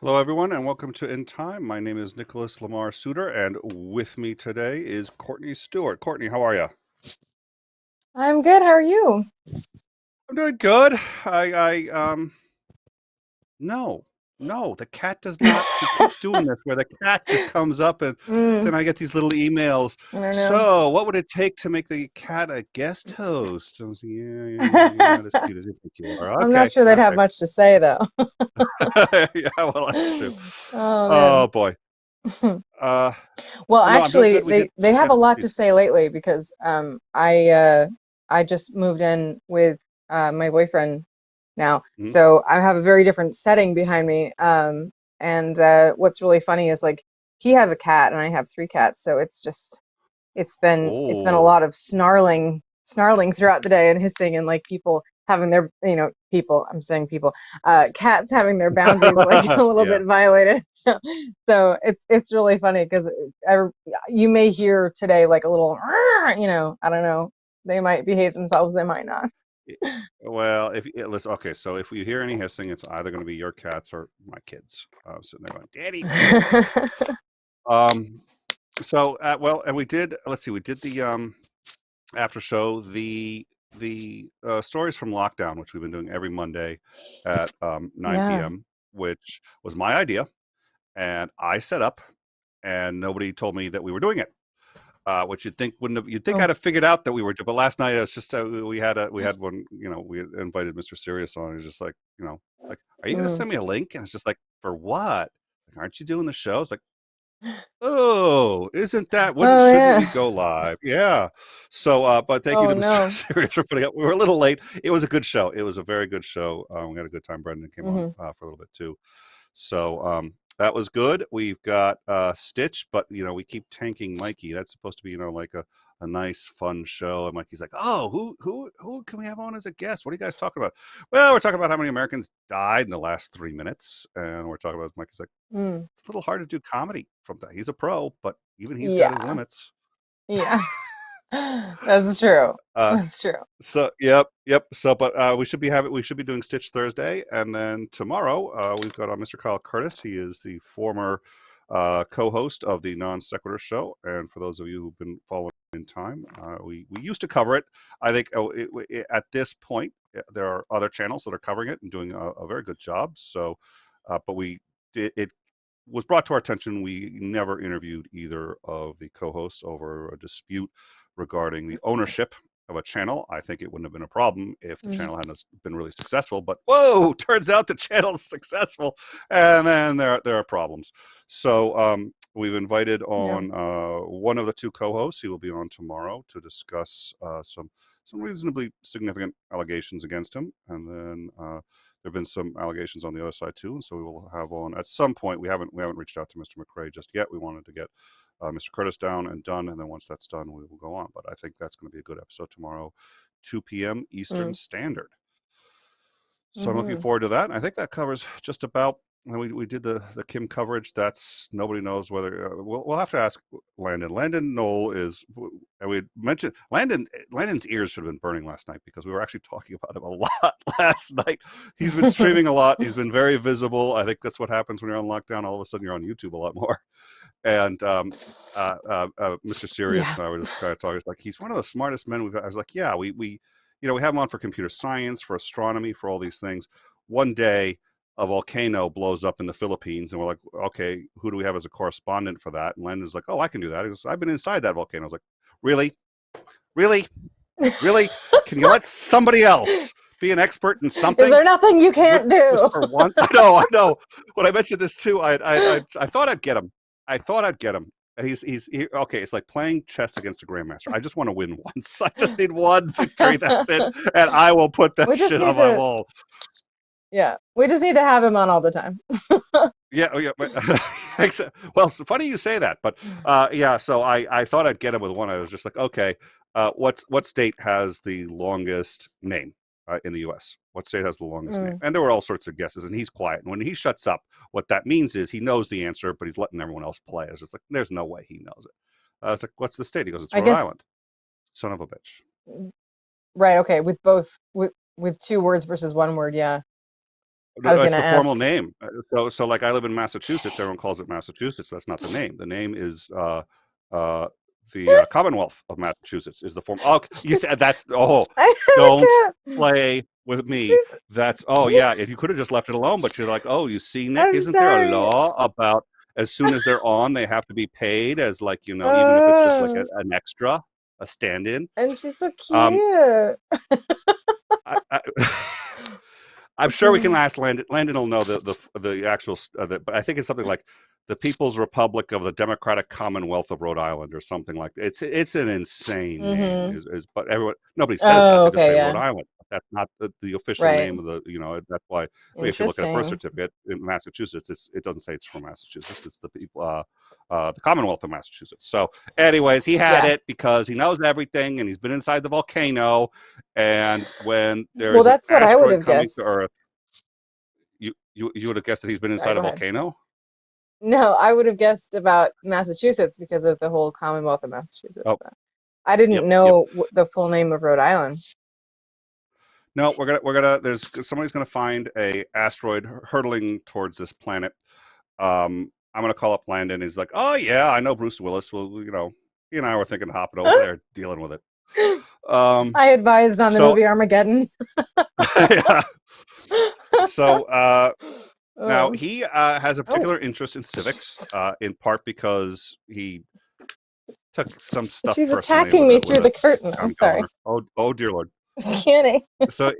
Hello, everyone, and welcome to In Time. My name is Nicholas Lamar Soutter, and with me today is Courtney Stewart. Courtney, how are you? I'm good. How are you? I'm doing good. No, no, the cat does not. She keeps doing this where the cat just comes up, and then Mm, I get these little emails. I don't know. So, what would it take to make the cat a guest host? I was like, yeah, you're not as cute as you think you are. I'm not Okay, sure they'd have okay. much to say though. Yeah, well, that's true. Oh man. Oh boy. Uh, Well, no, I'm doing actually, good. We did. they have a Yes, lot to please. say lately because I just moved in with my boyfriend now, Mhm. so I have a very different setting behind me. And what's really funny is like he has a cat and I have three cats, so it's been a Oh. lot of snarling throughout the day and hissing and like people having their people I'm saying people cats having their boundaries like a little Yeah. bit violated. So it's really funny because you may hear today like a little I don't know, they might behave themselves, they might not. Y- Well, if listen, okay, so if you hear any hissing, it's either going to be your cats or my kids sitting there going, "Daddy, what are you doing?" Um, well, and we did. Let's see, we did the after show, the stories from lockdown, which we've been doing every Monday at 9 Yeah. p.m., which was my idea, and I set up, and nobody told me that we were doing it. Which you'd think I'd Oh. have figured out that we were, but last night it was just we had one, we had invited Mr. Serious on. He's just like, like, are you gonna Mm. send me a link? And it's just like, for what? Like, aren't you doing the show? It's like, oh, isn't that, wouldn't, Oh shouldn't we yeah. go live? Yeah. So, but thank you Oh to Mr. no. Serious for putting up. We were a little late. It was a good show. It was a very good show. We had a good time. Brendan came on Hmm. for a little bit too. So that was good. We've got Stitch, but we keep tanking Mikey. That's supposed to be like a nice fun show. And Mikey's like, oh, who can we have on as a guest? What are you guys talking about? Well, we're talking about how many Americans died in the last 3 minutes, and we're talking about Mikey's like, Mm. it's a little hard to do comedy from that. He's a pro, but even he's got his Yeah. limits. Yeah. That's true. Uh, That's true. So yep, yep. So but we should be doing Stitch Thursday, and then tomorrow we've got Mr. Kyle Curtis. He is the former co-host of the Non Sequitur Show, and for those of you who've been following in time, we used to cover it. I think at this point there are other channels that are covering it and doing a very good job. So, but it was brought to our attention. We never interviewed either of the co-hosts over a dispute regarding the ownership of a channel. I think it wouldn't have been a problem if the Mm. channel hadn't been really successful. But whoa, turns out the channel is successful, and then there are problems. So we've invited Yeah. on one of the two co-hosts. He will be on tomorrow to discuss some reasonably significant allegations against him, and then there have been some allegations on the other side too, and so we will have on at some point. We haven't reached out to Mr. McRae just yet. We wanted to get Mr. Curtis down and done, and then once that's done, we will go on. But I think that's going to be a good episode tomorrow, 2 p.m. Eastern Mm. Standard. So I'm looking Hmm. forward to that. I think that covers just about. And we did the Kim coverage. That's nobody knows whether we'll have to ask Landon. Landon Noll is, and we mentioned Landon. Landon's ears should have been burning last night because we were actually talking about him a lot last night. He's been streaming a lot. He's been very visible. I think that's what happens when you're on lockdown. All of a sudden, you're on YouTube a lot more. And Mr. Serious Yeah. and I were just kind of talking. It's like he's one of the smartest men we've. I was like, yeah, we have him on for computer science, for astronomy, for all these things. One day, a volcano blows up in the Philippines, and we're like, okay, who do we have as a correspondent for that? And Landon's like, oh, I can do that. He goes, I've been inside that volcano. I was like, really, really, really? Can you let somebody else be an expert in Is something? there nothing you can't Just do? for one. I know, I know. When I mentioned this too, I thought I'd get him. I thought I'd get him. And okay. It's like playing chess against a grandmaster. I just want to win once. I just need one victory. That's it, and I will put that We just shit on need my to, wall. yeah, we just need to have him on all the time. Yeah, oh yeah. But, well, it's funny you say that, but yeah. So I thought I'd get him with one. I was just like, okay, what state has the longest name in the U.S.? What state has the longest name? Mm. And there were all sorts of guesses, and he's quiet. And when he shuts up, what that means is he knows the answer, but he's letting everyone else play. I was just like, there's no way he knows it. I was like, what's the state? He goes, it's I Rhode guess, Island. Son of a bitch. right, okay, with both with two words versus one word, yeah. I was It's gonna the formal ask. name. So like I live in Massachusetts. Everyone calls it Massachusetts. That's not the name. The name is uh, the Commonwealth of Massachusetts is the form. Oh, you said that's. Oh, I don't can't. play with me. She's. That's. Oh yeah. If you could have just left it alone, but you're like, oh, you see, Nick, I'm isn't there a sorry. law about as soon as they're on, they have to be paid as like even if it's just like Oh, an extra, a stand-in. and she's so Um, cute. I I'm sure we can ask Landon. Landon will know the actual, but I think it's something like the People's Republic of the Democratic Commonwealth of Rhode Island or something like that. It's an insane name. Mm-hmm. But everyone nobody says that. Oh, They just okay, say Rhode yeah, Island. That's not the official right. name of the. That's why. I mean, if you look at a birth Interesting. certificate in Massachusetts, it doesn't say it's from Massachusetts. It's the people. The Commonwealth of Massachusetts. So, anyways, he had Yeah. it because he knows everything and he's been inside the volcano. And when there Well, is an that's what I would asteroid have coming to guessed. Earth, you would have guessed that he's been Sorry, inside go a ahead. volcano? No, I would have guessed about Massachusetts because of the whole Commonwealth of Massachusetts. Oh, But I didn't yep. know the full name of Rhode Island. No, we're gonna there's somebody's gonna find a asteroid hurtling towards this planet. I'm gonna call up Landon. He's like, oh yeah, I know Bruce Willis. Well, he and I were thinking of hopping over there, dealing with it. Um, I advised on the so movie Armageddon. yeah. So now Oh, he has a oh, particular interest in civics, in part because he took some stuff she's personally attacking with me a through the curtain. I'm county sorry. governor. Oh dear Lord. Kenny, So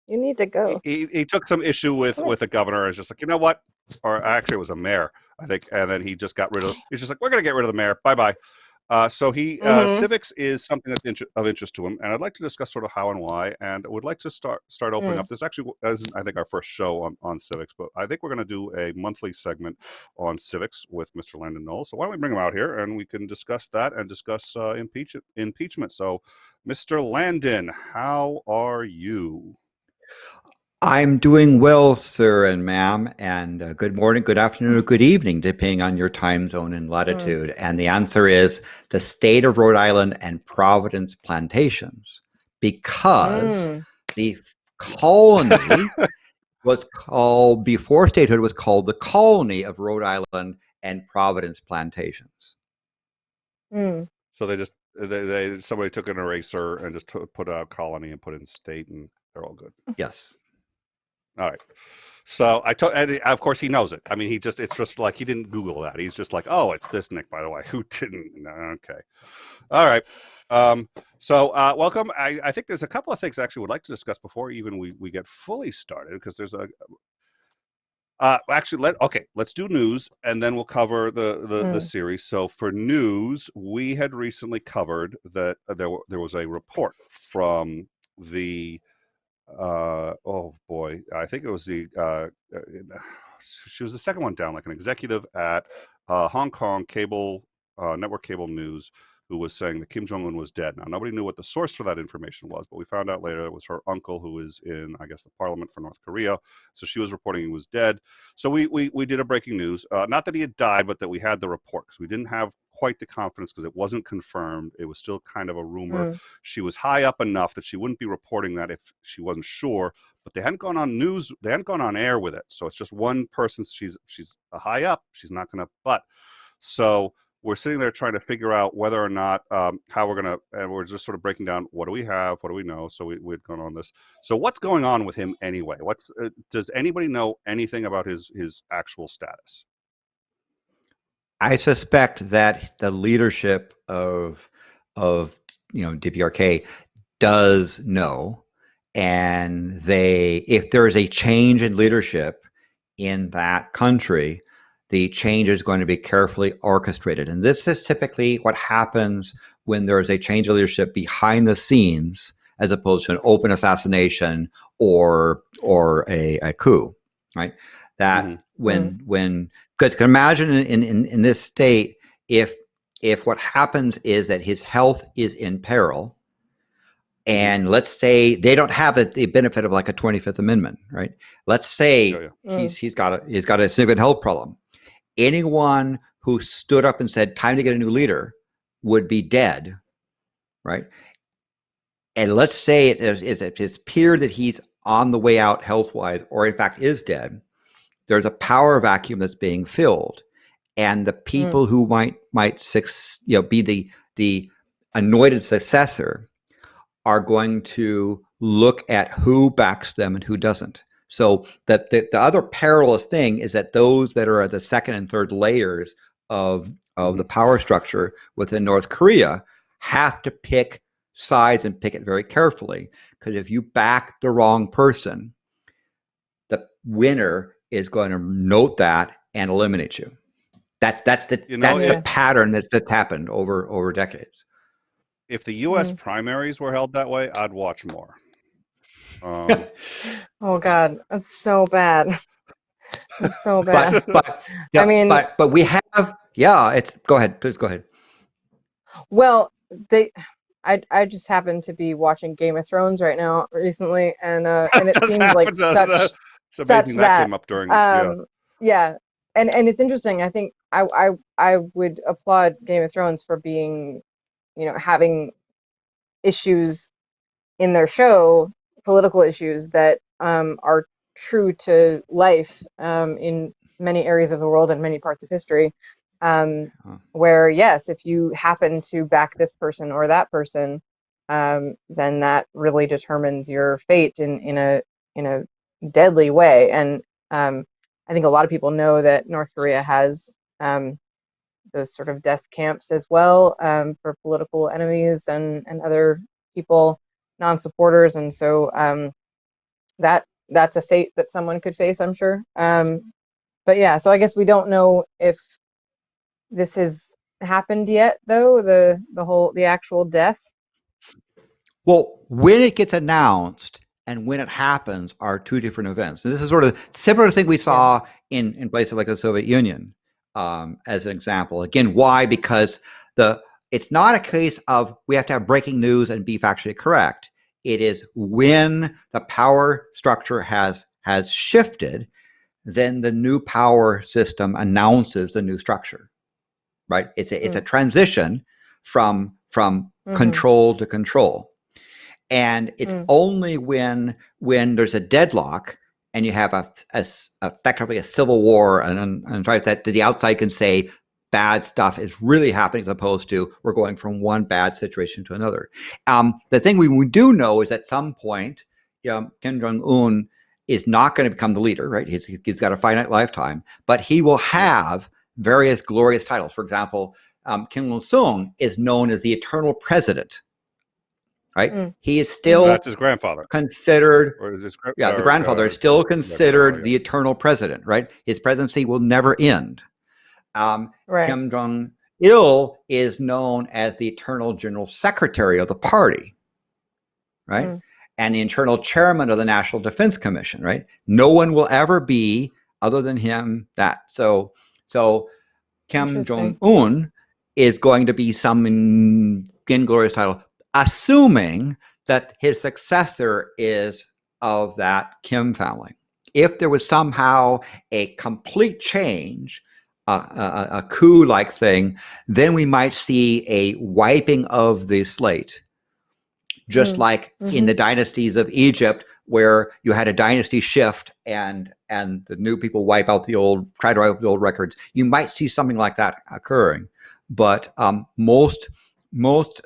you need to go. he took some issue with Come here. a governor. Is just like, you know what, or actually it was a mayor, I think, and then he just got rid of. He's just like, we're gonna get rid of the mayor. Bye bye. So he Mm-hmm. civics is something that's of interest to him, and I'd like to discuss sort of how and why, and would like to start opening Mm, up. This actually isn't, I think, our first show on civics, but I think we're going to do a monthly segment on civics with Mr. Landon Noll. So why don't we bring him out here and we can discuss that and discuss impeachment. So, Mr. Landon, how are you? I'm doing well, sir and ma'am, and good morning, good afternoon, or good evening, depending on your time zone and mm, latitude. And the answer is the state of Rhode Island and Providence plantations, because mm, the colony was called, before statehood, was called the Colony of Rhode Island and Providence plantations. mm. So they somebody took an eraser and just put out colony and put in state, and they're all good. Yes. All right. So I told, and of course he knows it. I mean, it's just like he didn't Google that. He's just like, oh, it's this Nick, by the way. Who didn't? No, okay. All right. So welcome. I think there's a couple of things actually would like to discuss before even we get fully started because there's actually let's do news and then we'll cover the Mm, series. So for news, we had recently covered that there was a report from the oh boy, I think it was she was the second one down, like an executive at Hong Kong cable network cable news, who was saying that Kim Jong Un was dead. Now nobody knew what the source for that information was, but we found out later it was her uncle, who is in, I guess, the parliament for North Korea. So she was reporting he was dead. So we did a breaking news, not that he had died, but that we had the report because we didn't have quite the confidence because it wasn't confirmed. It was still kind of a rumor. mm, She was high up enough that she wouldn't be reporting that if she wasn't sure, but they hadn't gone on news, they hadn't gone on air with it. So it's just one person. She's a high up. She's not going to butt. So we're sitting there trying to figure out whether or not how we're going to, and we're just sort of breaking down what do we have, what do we know. So we'd gone on this. So what's going on with him anyway? Does anybody know anything about his actual status? I suspect that the leadership of DPRK does know, and if there is a change in leadership in that country, the change is going to be carefully orchestrated. And this is typically what happens when there is a change of leadership behind the scenes, as opposed to an open assassination or a coup, right? Mm-hmm. That mm, when because you can imagine in this state, if what happens is that his health is in peril, Mm-hmm. and let's say they don't have the benefit of like a 25th Amendment, right? Let's Yeah, say yeah. mm, he's got a significant health problem. Anyone who stood up and said time to get a new leader would be dead, right? And let's say it appears that he's on the way out health-wise, or in fact is dead, there's a power vacuum that's being filled, and the people who might be the anointed successor are going to look at who backs them and who doesn't. So that the other perilous thing is that those that are at the second and third layers of the power structure within North Korea have to pick sides and pick it very carefully, because if you back the wrong person, the winner is going to note that and eliminate you. That's the pattern that's happened over decades. If the U.S. primaries were held that way, I'd watch more. Oh God, that's so bad. It's so bad. But we have, go ahead, please go ahead. Well, I just happen to be watching Game of Thrones right now recently, and it seems like such that came up during and it's interesting. I think I would applaud Game of Thrones for being, having issues in their show, political issues that are true to life in many areas of the world and many parts of history. Where yes, if you happen to back this person or that person, then that really determines your fate in a deadly way. And I think a lot of people know that North Korea has those sort of death camps as well, for political enemies and other people, non-supporters, and so that's a fate that someone could face, I'm sure. But yeah, so I guess we don't know if this has happened yet, though, the actual death. Well, when it gets announced and when it happens are two different events. And this is sort of similar to thing we saw in places like the Soviet Union, as an example. Again, why? Because it's not a case of we have to have breaking news and be factually correct. It is when the power structure has shifted, then the new power system announces the new structure. Right? It's a transition from control to control. And it's only when there's a deadlock and you have effectively a civil war and that the outside can say bad stuff is really happening, as opposed to we're going from one bad situation to another. The thing we do know is at some point, Kim Jong-un is not going to become the leader, right? He's got a finite lifetime, but he will have various glorious titles. For example, Kim Il-sung is known as the eternal president, right? He is still that's his grandfather considered, or is his the grandfather is still considered the eternal president, right? His presidency will never end. Right. Kim Jong-il is known as the eternal general secretary of the party, right? And the eternal chairman of the National Defense Commission, right? No one will ever be, other than him, that. So Kim Jong-un is going to be some inglorious title, assuming that his successor is of that Kim family. If there was somehow a complete change, a coup-like thing, then we might see a wiping of the slate, just like in the dynasties of Egypt, where you had a dynasty shift and the new people try to wipe out the old records. You might see something like that occurring, but most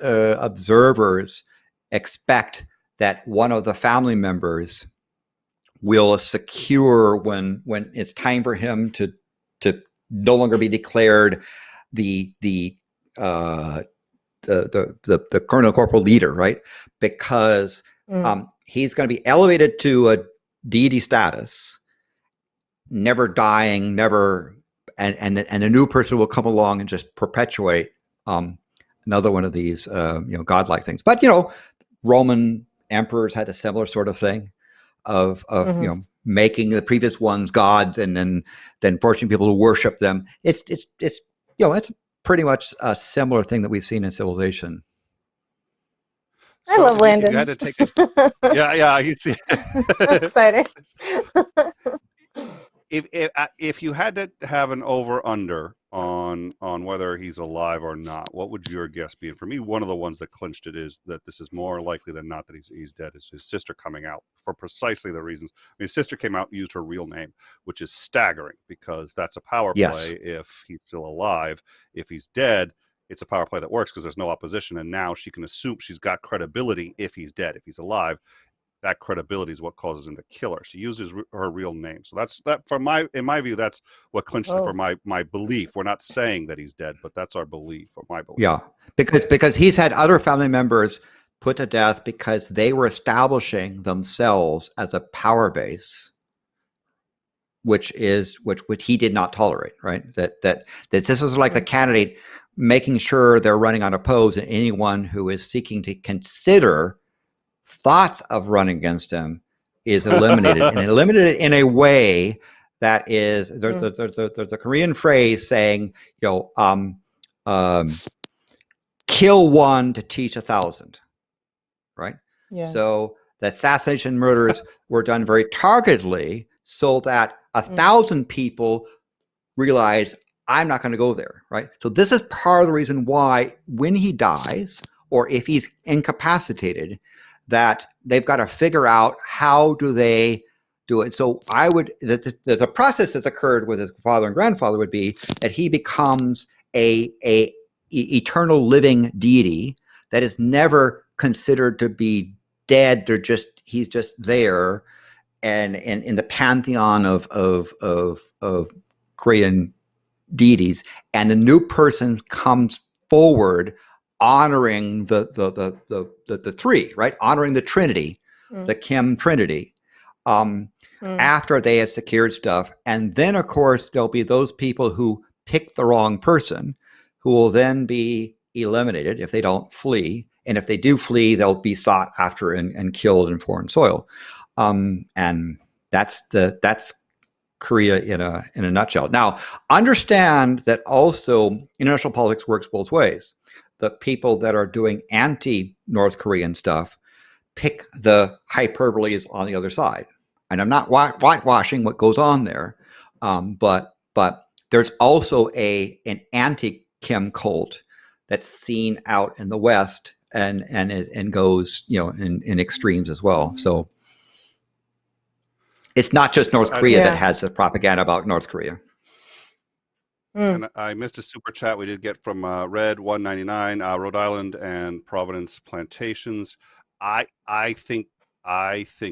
observers expect that one of the family members will secure when it's time for him to no longer be declared the colonel corporal leader, right? Because he's going to be elevated to a deity status, never dying, and a new person will come along and just perpetuate another one of these godlike things. But Roman emperors had a similar sort of thing of making the previous ones gods and then forcing people to worship them. It's pretty much a similar thing that we've seen in civilization. I love Landon. You had to take it. Yeah, you see. Exciting. if you had to have an over under on whether he's alive or not, what would your guess be? And for me, one of the ones that clinched it is that this is more likely than not that he's dead. Is his sister coming out for precisely the reasons. I mean, his sister came out and used her real name, which is staggering because that's a power Yes. play if he's still alive. If he's dead, it's a power play that works because there's no opposition, and now she can assume she's got credibility if he's dead. If he's alive, that credibility is what causes him to kill her. She uses her real name. So that's that in my view, that's what clinched it for my belief. We're not saying that he's dead, but that's our belief, or my belief. Yeah, because he's had other family members put to death because they were establishing themselves as a power base, which he did not tolerate. Right? That this is like the candidate making sure they're running unopposed, and anyone who is seeking to consider thoughts of running against him is eliminated, and eliminated in a way that is there's a Korean phrase saying, kill one to teach 1,000, right? Yeah. So the assassination murders were done very targetedly so that 1,000 people realize I'm not going to go there, right? So this is part of the reason why when he dies or if he's incapacitated, that they've got to figure out how do they do it. So the process that's occurred with his father and grandfather would be that he becomes a eternal living deity that is never considered to be dead. He's just there, and in the pantheon of Korean deities, and a new person comes forward honoring the three, right? Honoring the Trinity, the Kim Trinity, after they have secured stuff. And then, of course, there'll be those people who pick the wrong person who will then be eliminated if they don't flee. And if they do flee, they'll be sought after and killed in foreign soil. And that's Korea in a nutshell. Now, understand that also international politics works both ways. The people that are doing anti-North Korean stuff pick the hyperboles on the other side. And I'm not whitewashing what goes on there, but there's also an anti-Kim cult that's seen out in the West and goes in extremes as well. So it's not just North Korea that has the propaganda about North Korea. And I missed a super chat we did get from Red 199, Rhode Island and Providence plantations. I think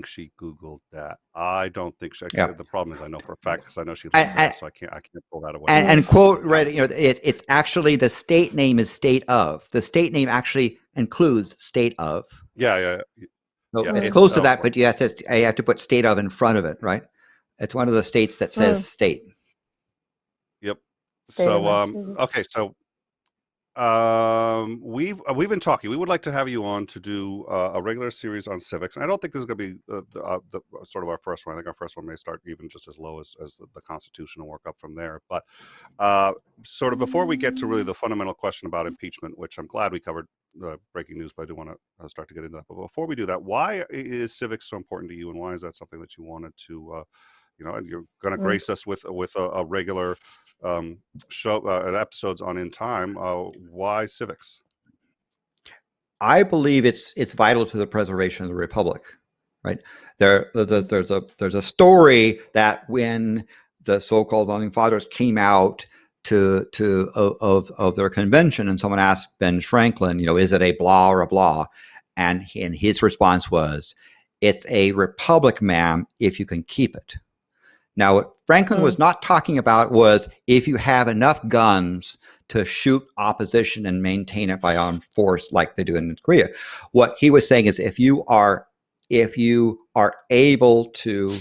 she Googled that. I don't think she. The problem is I know for a fact because I know she lives there, so I can't pull that away. And quote Red, it's actually the state name is state of. The state name actually includes state of. Yeah. So it's close to that, but you have to put state of in front of it, right? It's one of the states that says state. Yep. Okay, so we've been talking. We would like to have you on to do a regular series on civics, and I don't think this is going to be the sort of our first one. I think our first one may start even just as low as the Constitution and work up from there. But sort of before we get to really the fundamental question about impeachment, which I'm glad we covered breaking news, but I do want to start to get into that. But before we do that, why is civics so important to you, and why is that something that you wanted to, and you're going to grace us with a regular show episodes on In Time. Why civics? I believe it's vital to the preservation of the republic. Right there's a story that when the so-called founding fathers came out of their convention, and someone asked Ben Franklin, is it a blah or a blah, and his response was, "It's a republic, ma'am, if you can keep it." Now, what Franklin was not talking about was if you have enough guns to shoot opposition and maintain it by armed force like they do in Korea. What he was saying is if you are able to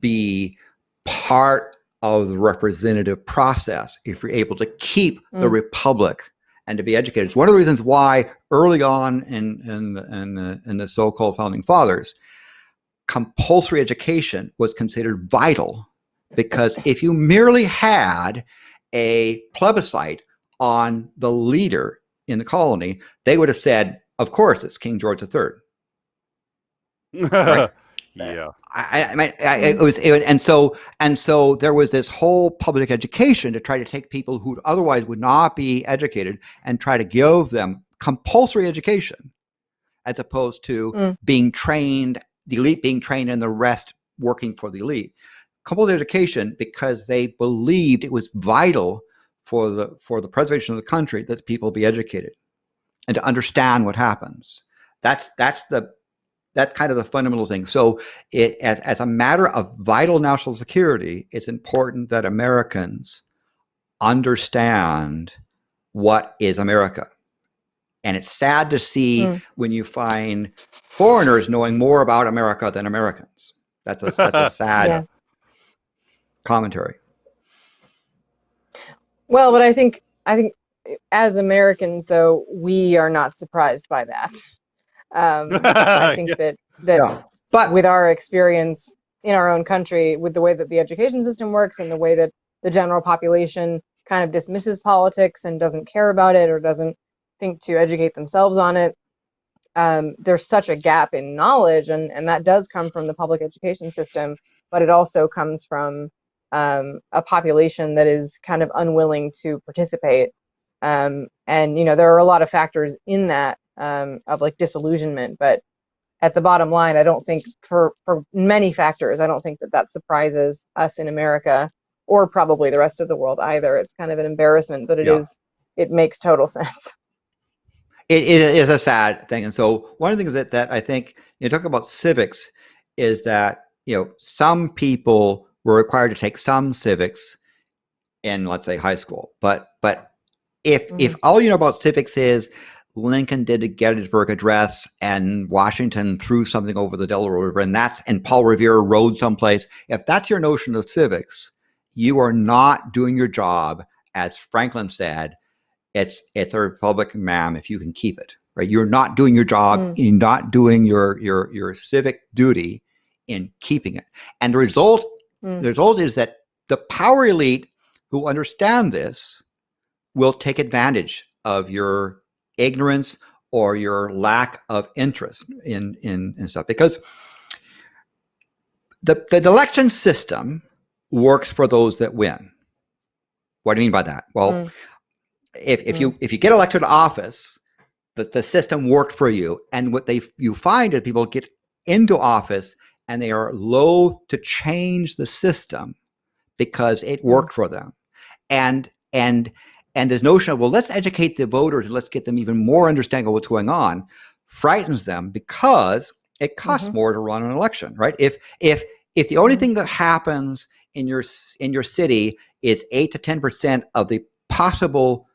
be part of the representative process, if you're able to keep the republic and to be educated. It's one of the reasons why early on in the so-called founding fathers, compulsory education was considered vital. Because if you merely had a plebiscite on the leader in the colony, they would have said, of course, it's King George III. Right? Yeah. And so there was this whole public education to try to take people who otherwise would not be educated and try to give them compulsory education, as opposed to being trained, the elite being trained and the rest working for the elite. Compulsory education, because they believed it was vital for the preservation of the country that people be educated and to understand what happens. That's kind of the fundamental thing. So as a matter of vital national security, it's important that Americans understand what is America. And it's sad to see when you find foreigners knowing more about America than Americans. That's a sad commentary. Well, but I think as Americans, though, we are not surprised by that. I think that But with our experience in our own country, with the way that the education system works and the way that the general population kind of dismisses politics and doesn't care about it or doesn't think to educate themselves on it, there's such a gap in knowledge, and that does come from the public education system, but it also comes from a population that is kind of unwilling to participate. And there are a lot of factors in that of like disillusionment, but at the bottom line, I don't think for many factors, I don't think that surprises us in America or probably the rest of the world either. It's kind of an embarrassment, but it makes total sense. It is a sad thing. And so one of the things that I think, talk about civics, is that, some people were required to take some civics in, let's say, high school. But if all you know about civics is Lincoln did the Gettysburg Address and Washington threw something over the Delaware River, and Paul Revere rode someplace, if that's your notion of civics, you are not doing your job. As Franklin said, it's a republic, ma'am, if you can keep it. Right? You're not doing your job. You're not doing your civic duty in keeping it. And the result is that the power elite who understand this will take advantage of your ignorance or your lack of interest in stuff, because the election system works for those that win. What do you mean by that? Well, if you get elected to office, the system worked for you, and what you find is people get into office and they are loath to change the system because it worked for them, and this notion of, well, let's educate the voters and let's get them even more understanding of what's going on, frightens them because it costs more to run an election, right? If the only thing that happens in your city is 8 to 10% of the possible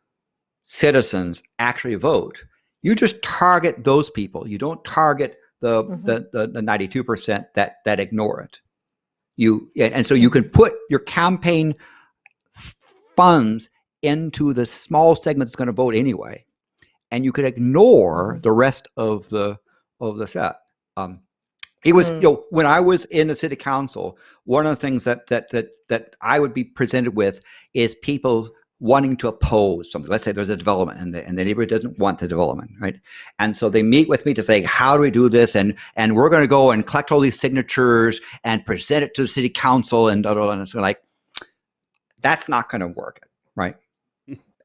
citizens actually vote, you just target those people. You don't target the 92% that ignore it. And so you can put your campaign funds into the small segment that's going to vote anyway, and you could ignore the rest of the set. It was, when I was in the city council, one of the things that I would be presented with is people wanting to oppose something. Let's say there's a development and the neighborhood doesn't want the development, right? And so they meet with me to say, how do we do this? And we're going to go and collect all these signatures and present it to the city council and it's like, that's not going to work, right?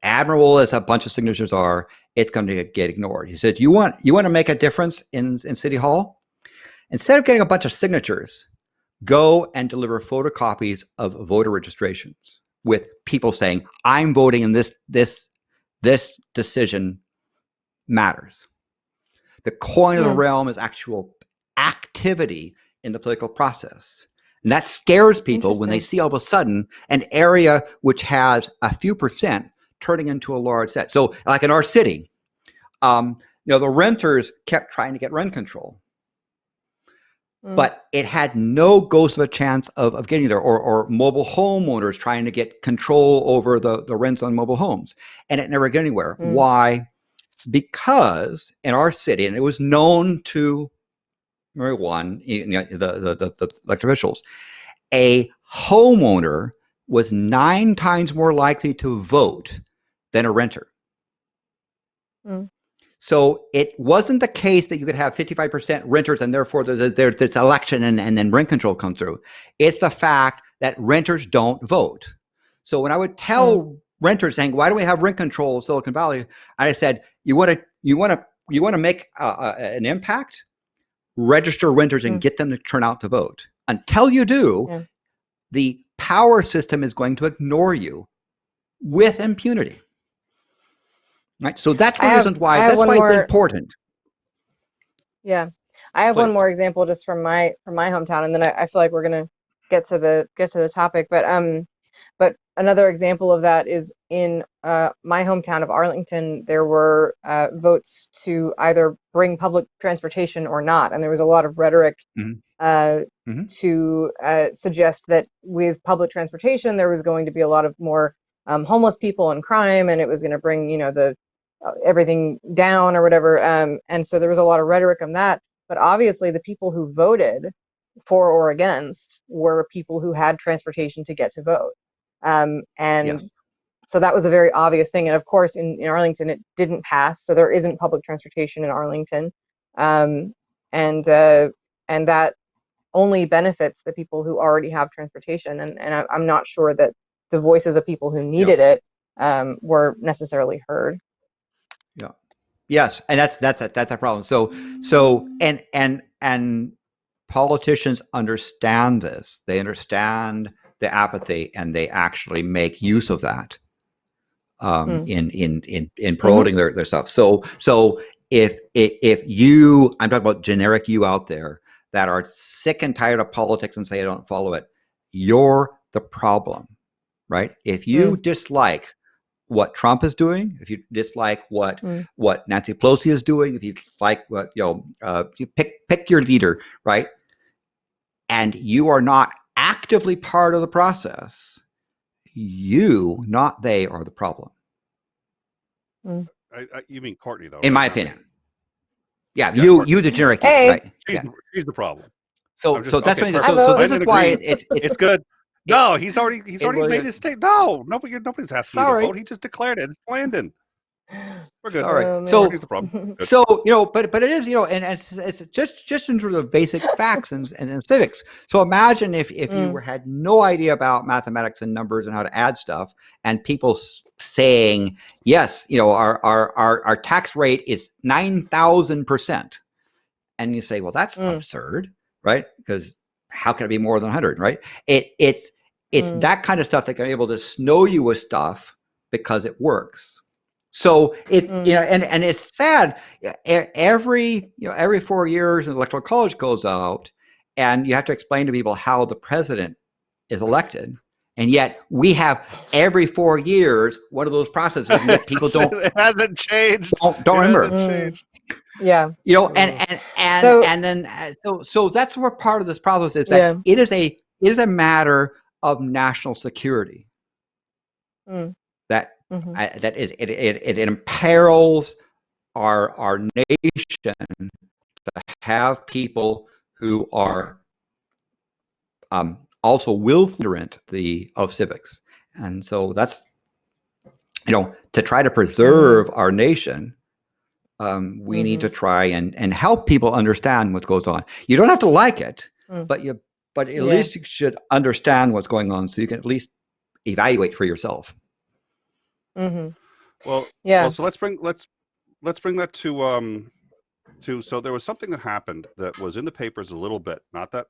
Admirable as a bunch of signatures are, it's going to get ignored. He said, you want to make a difference in City Hall? Instead of getting a bunch of signatures, go and deliver photocopies of voter registrations with people saying, I'm voting in this decision matters. The coin of the realm is actual activity in the political process. And that scares people when they see all of a sudden an area which has a few percent turning into a large set. So like in our city, the renters kept trying to get rent control, but it had no ghost of a chance of getting there, or mobile homeowners trying to get control over the rents on mobile homes. And it never got anywhere. Why? Because in our city, and it was known to everyone, the elected officials, a homeowner was 9 times more likely to vote than a renter. So it wasn't the case that you could have 55% renters and therefore there's this election and then rent control comes through. It's the fact that renters don't vote. So when I would tell renters saying, why do we have rent control in Silicon Valley? I said, you want to make an impact? Register renters and get them to turn out to vote. Until you do, the power system is going to ignore you with impunity. Right. So that's one reason why it's important. Yeah. I have one more example just from my hometown, and then I feel like we're gonna get to the topic. But another example of that is in my hometown of Arlington, there were votes to either bring public transportation or not, and there was a lot of rhetoric to suggest that with public transportation there was going to be a lot of more homeless people and crime, and it was going to bring the everything down or whatever. And so there was a lot of rhetoric on that. But obviously the people who voted for or against were people who had transportation to get to vote. So that was a very obvious thing. And of course, in Arlington, it didn't pass. So there isn't public transportation in Arlington. And that only benefits the people who already have transportation. And I'm not sure that the voices of people who needed it were necessarily heard. Yeah. Yes, and that's a problem. So and politicians understand this. They understand the apathy, and they actually make use of that in promoting their stuff. So if you, I'm talking about generic you out there that are sick and tired of politics and say I don't follow it, you're the problem, right? If you dislike what Trump is doing, if you dislike what Nancy Pelosi is doing, if you like what you pick your leader, right? And you are not actively part of the process, you, not they, are the problem. You mean Courtney, though? In my opinion. Yeah, you the generic, right? She's the problem. So that's why. So this is why it's good. No, he's already made his statement. No, nobody's asking you to vote. He just declared it. It's Landon. We're good. Sorry. So he's the problem. So but it is and it's just in terms of basic facts and civics. So imagine if you had no idea about mathematics and numbers and how to add stuff, and people saying yes, our tax rate is 9,000%, and you say, well, that's absurd, right? Because how can it be more than 100, right? It's that kind of stuff that can be able to snow you with stuff because it works. So it's and it's sad. Every 4 years, an electoral college goes out, and you have to explain to people how the president is elected, and yet we have every 4 years one of those processes. And yet people don't. It hasn't changed. Don't remember. Changed. Yeah. And then that's where part of this process is that it is a matter of national security. That it imperils our nation to have people who are also willfully ignorant of civics, and so that's to try to preserve our nation. We need to try and help people understand what goes on. You don't have to like it, but at least you should understand what's going on, so you can at least evaluate for yourself. Well, so let's bring that to so there was something that happened that was in the papers a little bit. Not that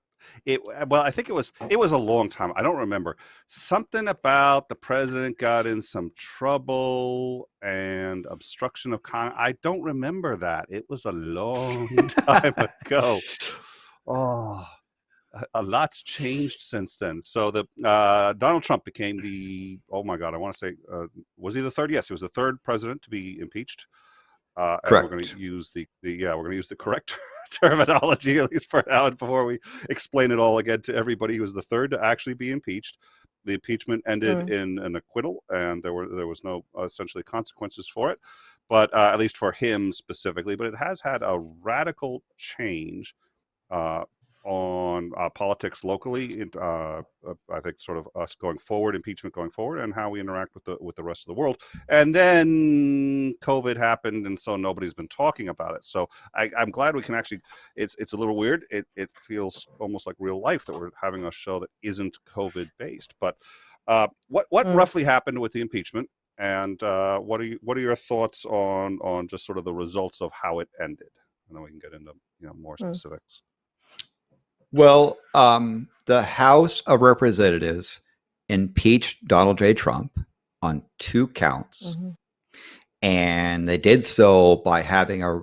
I think it was a long time. I don't remember. Something about the president got in some trouble and obstruction of I don't remember that. It was a long time ago. Oh, a lot's changed since then. So the Donald Trump became the, oh my God, I want to say, was he the third? Yes, he was the third president to be impeached. Correct. And we're going to use the correct terminology, at least for now, and before we explain it all again to everybody. He was the third to actually be impeached. The impeachment ended in an acquittal, and there was no essentially consequences for it, but at least for him specifically. But it has had a radical change on politics locally. I think sort of us going forward, impeachment going forward, and how we interact with the rest of the world. And then COVID happened, and so nobody's been talking about it. So I'm glad we can actually. It's a little weird. It feels almost like real life that we're having a show that isn't COVID based. But what roughly happened with the impeachment? And what are your thoughts on just sort of the results of how it ended? And then we can get into more specifics. Well, the House of Representatives impeached Donald J. Trump on 2 counts, and they did so by having a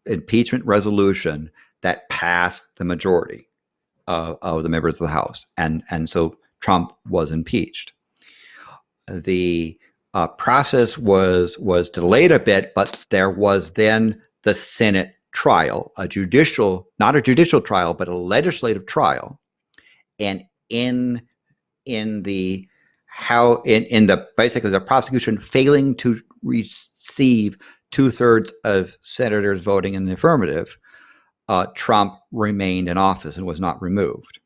impeachment resolution that passed the majority of the members of the House, and so Trump was impeached. The process was delayed a bit, but there was then the Senate trial, not a judicial trial, but a legislative trial. And in the basically the prosecution failing to receive 2/3 of senators voting in the affirmative, Trump remained in office and was not removed.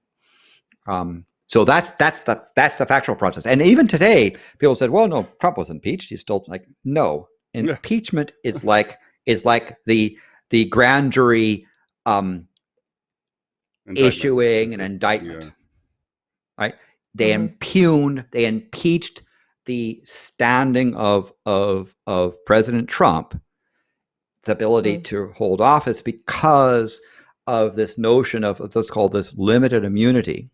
So that's the factual process. And even today, people said, "Well, no, Trump was impeached." He's still like, no, impeachment is like the grand jury issuing an indictment, right? They impeached the standing of President Trump's ability to hold office because of this notion of what's called this limited immunity,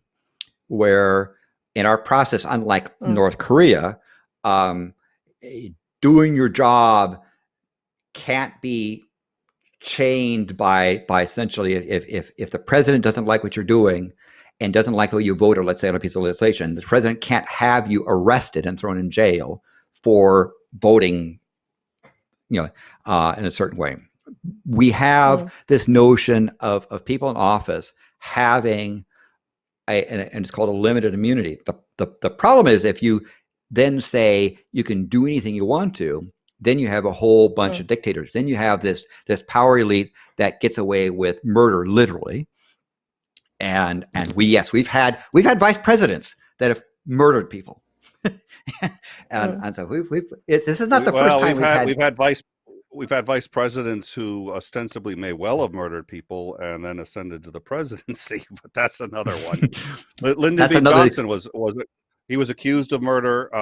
where in our process, unlike North Korea, doing your job can't be chained by essentially if the president doesn't like what you're doing and doesn't like the way you voted, let's say on a piece of legislation, the president can't have you arrested and thrown in jail for voting, in a certain way. We have this notion of people in office having and it's called a limited immunity. The problem is if you then say you can do anything you want to, then you have a whole bunch of dictators. Then you have this power elite that gets away with murder, literally. And we've had vice presidents that have murdered people. and so this is not the first time we've had vice presidents who ostensibly may well have murdered people and then ascended to the presidency, but that's another one. Lyndon B. Johnson was accused of murder,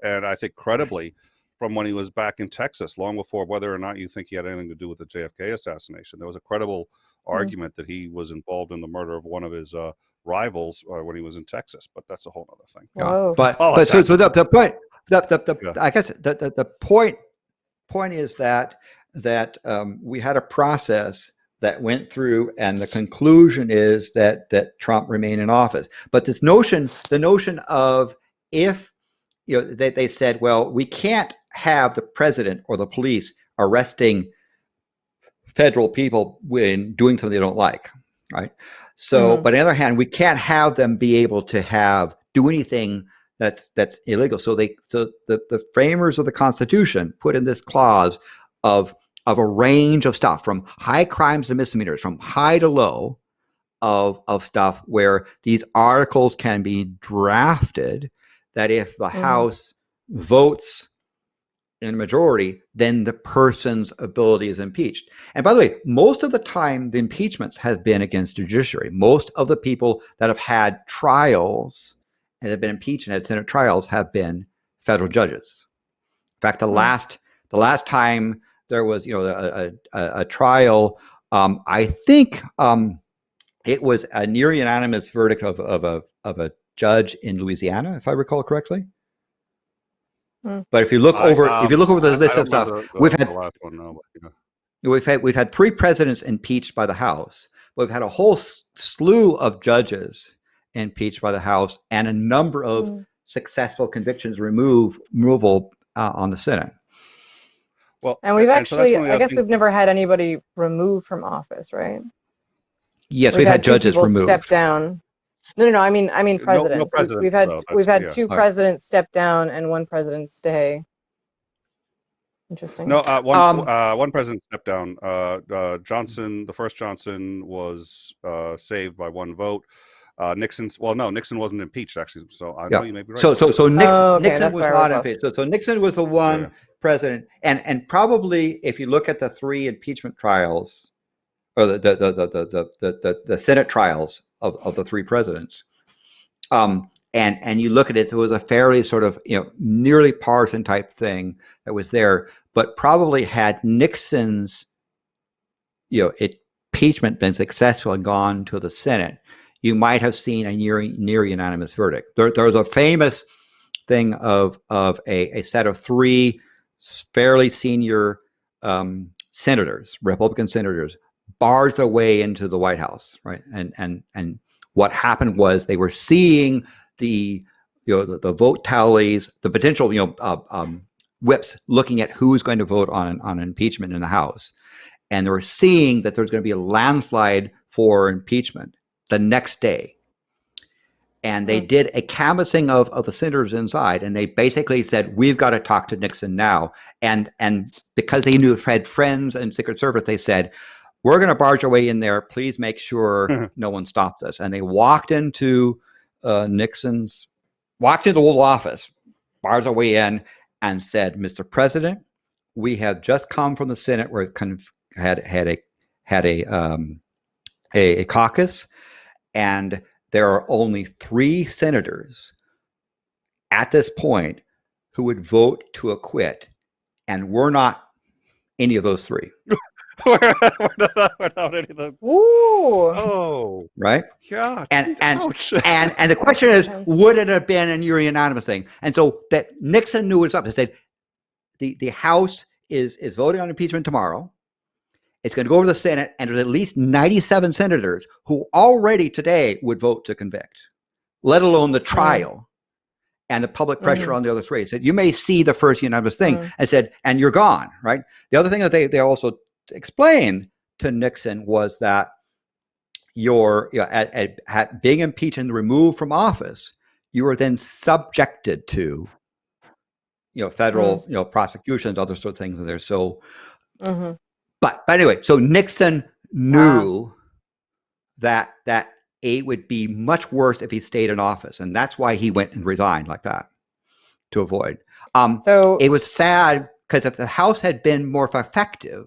and I think credibly, from when he was back in Texas, long before whether or not you think he had anything to do with the JFK assassination. There was a credible argument that he was involved in the murder of one of his rivals when he was in Texas, but that's a whole other thing. Whoa. So the point, I guess the point is that we had a process that went through, and the conclusion is that Trump remained in office. But the notion of if they said, well, we can't have the president or the police arresting federal people when doing something they don't like, right? So, but on the other hand, we can't have them be able to do anything that's illegal. So the framers of the Constitution put in this clause of a range of stuff, from high crimes to misdemeanors, from high to low, of stuff where these articles can be drafted that if the House votes in a majority, then the person's ability is impeached. And by the way, most of the time, the impeachments have been against the judiciary. Most of the people that have had trials and have been impeached and had Senate trials have been federal judges. In fact, the last time there was, a trial, I think it was a near unanimous verdict of a judge in Louisiana, if I recall correctly. But if you look over the list of stuff, we've had 3 presidents impeached by the House. We've had a whole slew of judges impeached by the House, and a number of successful convictions removal on the Senate. Well, and we've actually, I guess we've never had anybody removed from office, right? Yes, we've had judges removed. Step down. No. I mean presidents. No presidents. We've had 2 presidents step down and 1 president stay. Interesting. No, Um, one president stepped down. Johnson, the first Johnson, was saved by one vote. Nixon's well, no, Nixon wasn't impeached actually. So I know yeah. you may be right. So Oh, okay, Nixon that's was where I was not lost. impeached. So Nixon was the Yeah, yeah. one president, and probably if you look at the three impeachment trials or the Senate trials of the three presidents, and you look at it, so it was a fairly sort of nearly partisan type thing that was there, but probably had Nixon's impeachment been successful and gone to the Senate, you might have seen a near unanimous verdict. There's a famous thing of a set of three fairly senior senators, Republican senators, barged their way into the White House, right? And what happened was they were seeing the the vote tallies, the potential whips, looking at who's going to vote on impeachment in the House, and they were seeing that there's going to be a landslide for impeachment the next day. And they did a canvassing of the senators inside, and they basically said, we've got to talk to Nixon now. And because they knew had friends in Secret Service, they said, we're going to barge our way in there. Please make sure no one stops us. And they walked into Nixon's, walked into the Oval Office, barged their way in, and said, Mr. President, we have just come from the Senate where it kind of had a caucus, and there are only 3 senators at this point who would vote to acquit, and we're not any of those 3. we're not any of the. Ooh. Oh, right? yeah. And Ouch. and the question is, would it have been a unanimous thing? And so that Nixon knew it was up. They said the House is voting on impeachment tomorrow. It's going to go over to the Senate, and there's at least 97 senators who already today would vote to convict, let alone the trial and the public pressure on the other 3. It said, you may see the first unanimous thing, and said, and you're gone, right? The other thing that they also explained to Nixon was that at being impeached and removed from office, you were then subjected to federal prosecutions, other sort of things in there. So but anyway, so Nixon knew that it would be much worse if he stayed in office, and that's why he went and resigned like that to avoid. So it was sad because if the House had been more effective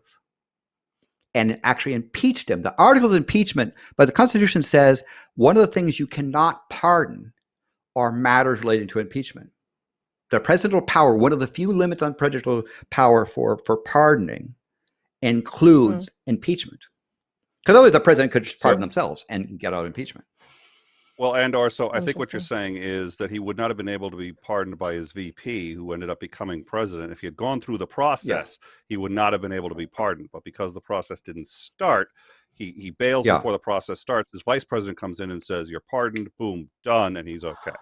and actually impeached him, the articles of impeachment, but the Constitution says one of the things you cannot pardon are matters relating to impeachment. The presidential power, one of the few limits on presidential power for pardoning, includes impeachment, because otherwise the president could just pardon themselves and get out of impeachment. Well, and also, I think what you're saying is that he would not have been able to be pardoned by his VP, who ended up becoming president. If he had gone through the process, he would not have been able to be pardoned. But because the process didn't start, he bails before the process starts. His vice president comes in and says, "You're pardoned." Boom, done, and he's okay.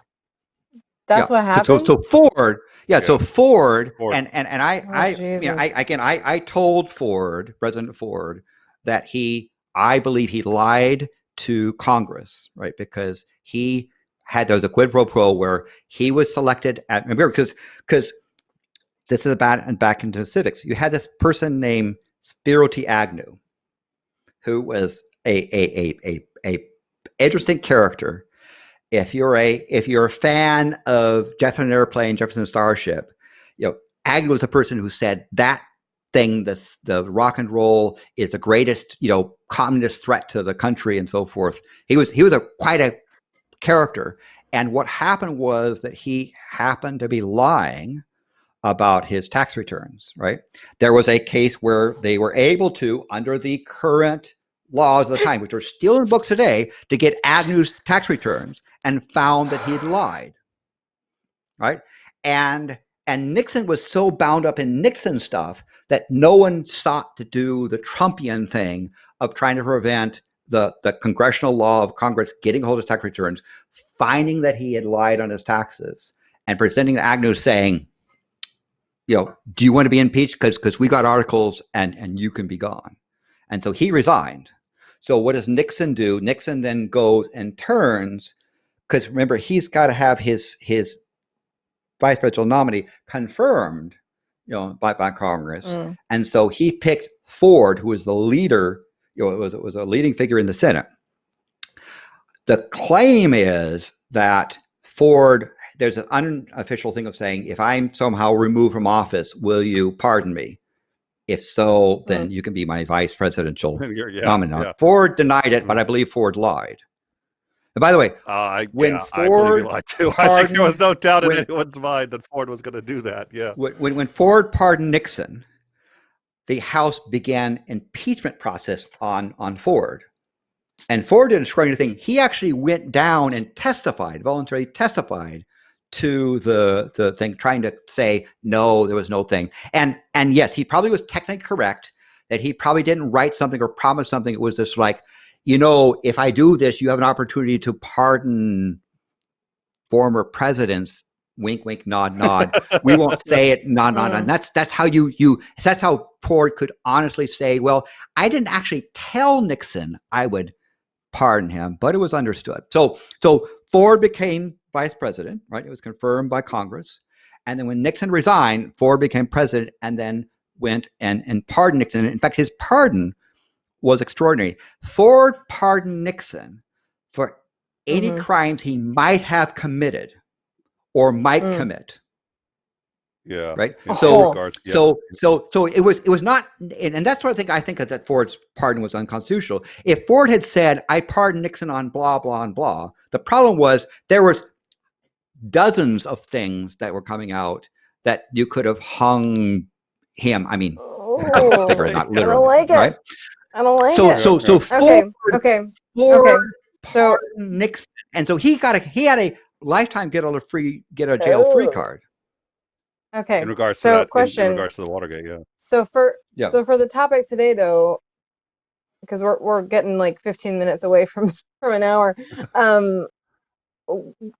That's what happened. So Ford, so Ford, and I told Ford, President Ford, that I believe he lied to Congress, right? Because there was a quid pro quo where he was selected because this is back into civics. You had this person named Spiro T. Agnew, who was a interesting character. If you're a fan of Jefferson Airplane, Jefferson Starship, Agnew was a person who said that thing, the rock and roll is the greatest, communist threat to the country and so forth. He was quite a character. And what happened was that he happened to be lying about his tax returns, right? There was a case where they were able to, under the current laws of the time, which are still in books today, to get Agnew's tax returns, and found that he'd lied, right? And Nixon was so bound up in Nixon stuff that no one sought to do the Trumpian thing of trying to prevent the congressional law of Congress getting a hold of his tax returns, finding that he had lied on his taxes, and presenting to Agnew saying, do you want to be impeached? Because we got articles and you can be gone. And so he resigned. So what does Nixon do? Nixon then goes and turns, because remember, he's got to have his vice presidential nominee confirmed, by Congress. Mm. And so he picked Ford, who was the leader, it was a leading figure in the Senate. The claim is that Ford, there's an unofficial thing of saying, if I'm somehow removed from office, will you pardon me? If so, then you can be my vice presidential nominee. Yeah. Ford denied it, but I believe Ford lied. And by the way, when I believe he Ford lied too. I think pardoned, there was no doubt in anyone's mind that Ford was going to do that. Yeah. when Ford pardoned Nixon, the House began impeachment process on Ford. And Ford didn't screw anything. He actually went down and testified, voluntarily testified to the thing, trying to say, no, there was no thing. And yes, he probably was technically correct that he probably didn't write something or promise something. It was just like, if I do this, you have an opportunity to pardon former presidents. Wink, wink, nod, nod. We won't say it, nod, nod, nod. That's how that's how Ford could honestly say, well, I didn't actually tell Nixon I would pardon him, but it was understood. So Ford became vice president, right? It was confirmed by Congress. And then when Nixon resigned, Ford became president and then went and pardoned Nixon. In fact, his pardon was extraordinary. Ford pardoned Nixon for any crimes he might have committed or might commit. Yeah. Right. In So regards, it was not, and that's what I think that Ford's pardon was unconstitutional. If Ford had said, I pardon Nixon on blah, blah, and blah, the problem was there was dozens of things that were coming out that you could have hung him. I mean, figure, not literally. I don't like right? it. I don't like it. So Ford pardoned Nixon, and so he had a lifetime get a jail free card. Okay. In regards to that, question. In regards to the Watergate, yeah. So for the topic today, though, because we're getting like 15 minutes away from an hour,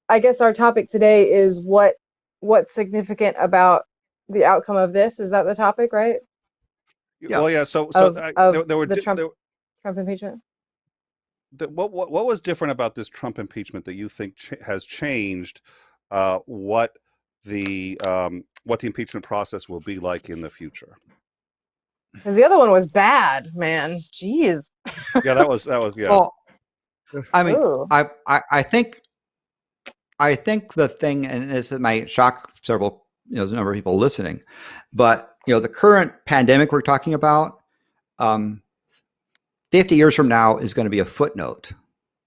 I guess our topic today is what's significant about the outcome of this. Is that the topic, right? Yeah. Well, yeah. So there were the Trump impeachment. What was different about this Trump impeachment that you think has changed what the impeachment process will be like in the future? Because the other one was bad, man. Jeez. Yeah, that was yeah. Well, I mean, I think the thing, and this might shock several, the number of people listening, but the current pandemic we're talking about, 50 years from now is going to be a footnote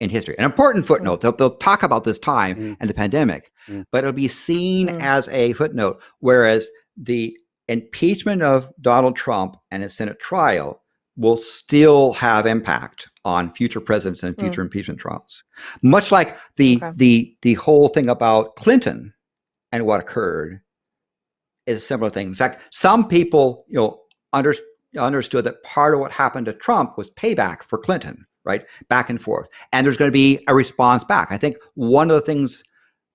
in history, an important footnote. They'll talk about this time and the pandemic, but it'll be seen as a footnote. Whereas the impeachment of Donald Trump and his Senate trial will still have impact on future presidents and future impeachment trials. Much like the whole thing about Clinton and what occurred is a similar thing. In fact, some people understood that part of what happened to Trump was payback for Clinton, right? Back and forth. And there's going to be a response back. I think one of the things,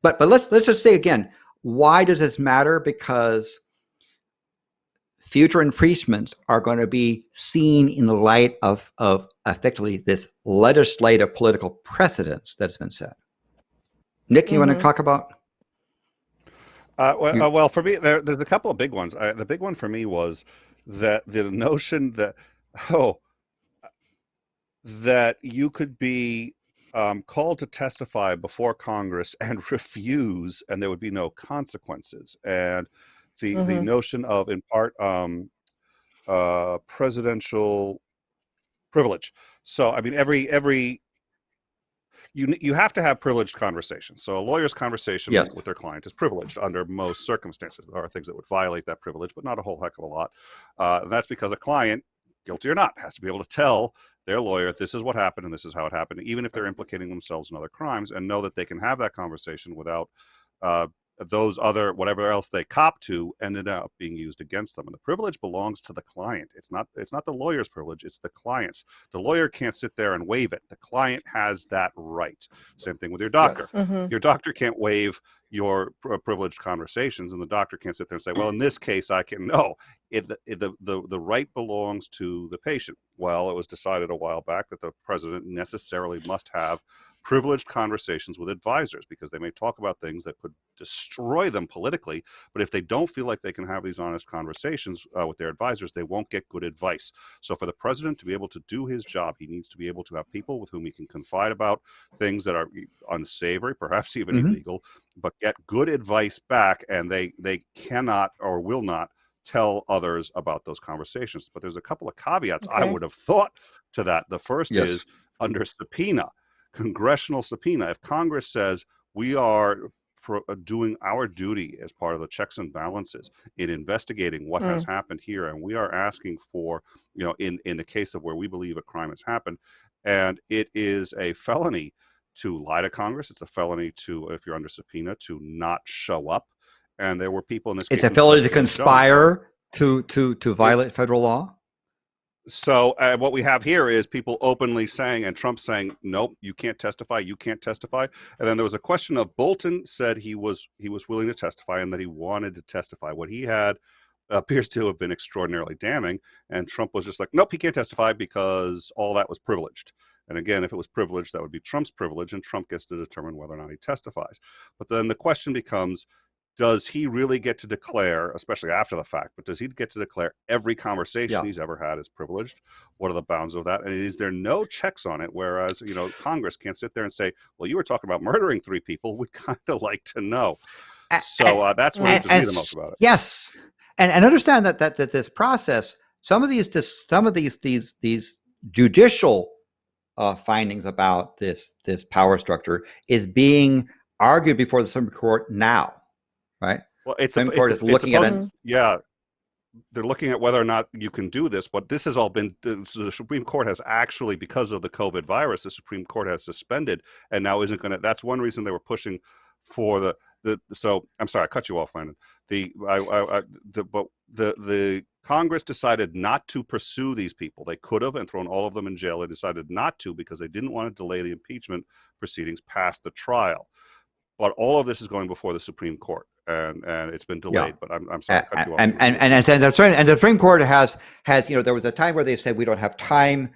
but let's just say again, why does this matter? Because future impeachments are going to be seen in the light of effectively this legislative political precedence that's been set. Nick, you want to talk about? Well, for me, there's a couple of big ones. The big one for me was that the notion that you could be called to testify before Congress and refuse, and there would be no consequences, and the notion of, in part, presidential privilege. So, I mean, you have to have privileged conversations. So a lawyer's conversation with their client is privileged under most circumstances. There are things that would violate that privilege, but not a whole heck of a lot. And that's because a client, guilty or not, has to be able to tell their lawyer, this is what happened and this is how it happened, even if they're implicating themselves in other crimes, and know that they can have that conversation without those other, whatever else they cop to, ended up being used against them. And the privilege belongs to the client. It's not the lawyer's privilege, it's the client's. The lawyer can't sit there and waive it. The client has that right. Same thing with your doctor. Your doctor can't waive your privileged conversations, and the doctor can't sit there and say, well, in this case I can. No, the right belongs to the patient. Well, it was decided a while back that the president necessarily must have privileged conversations with advisors, because they may talk about things that could destroy them politically, but if they don't feel like they can have these honest conversations with their advisors, they won't get good advice. So for the president to be able to do his job, he needs to be able to have people with whom he can confide about things that are unsavory, perhaps even illegal, but get good advice back, and they cannot or will not tell others about those conversations. But there's a couple of caveats I would have thought to that. The first is under subpoena, congressional subpoena. If Congress says we are doing our duty as part of the checks and balances in investigating what has happened here, and we are asking for, in the case of where we believe a crime has happened, and it is a felony to lie to Congress. It's a felony to, if you're under subpoena, to not show up. And there were people in this case. It's a felony to conspire to violate federal law. So what we have here is people openly saying, and Trump saying, nope, you can't testify, you can't testify. And then there was a question of Bolton said he was willing to testify and that he wanted to testify. What he had appears to have been extraordinarily damning. And Trump was just like, nope, he can't testify because all that was privileged. And again, if it was privileged, that would be Trump's privilege, and Trump gets to determine whether or not he testifies. But then the question becomes, does he really get to declare, especially after the fact, but does he get to declare every conversation he's ever had as privileged? What are the bounds of that? And is there no checks on it? Whereas, Congress can't sit there and say, well, you were talking about murdering 3 people. We'd kind of like to know. So that's what interests me the most about it. Yes. And understand that this process, some of these judicial findings about this power structure is being argued before the Supreme Court now. Right. Well, it's Supreme Court is looking at it. Yeah, they're looking at whether or not you can do this. But this has all been, the Supreme Court has actually, because of the COVID virus, the Supreme Court has suspended and now isn't going to. That's one reason they were pushing for the. So I'm sorry, I cut you off, Landon. The Congress decided not to pursue these people. They could have and thrown all of them in jail. They decided not to because they didn't want to delay the impeachment proceedings past the trial. But all of this is going before the Supreme Court, and it's been delayed. But I'm sorry, I cut you off. And the Supreme Court has there was a time where they said we don't have time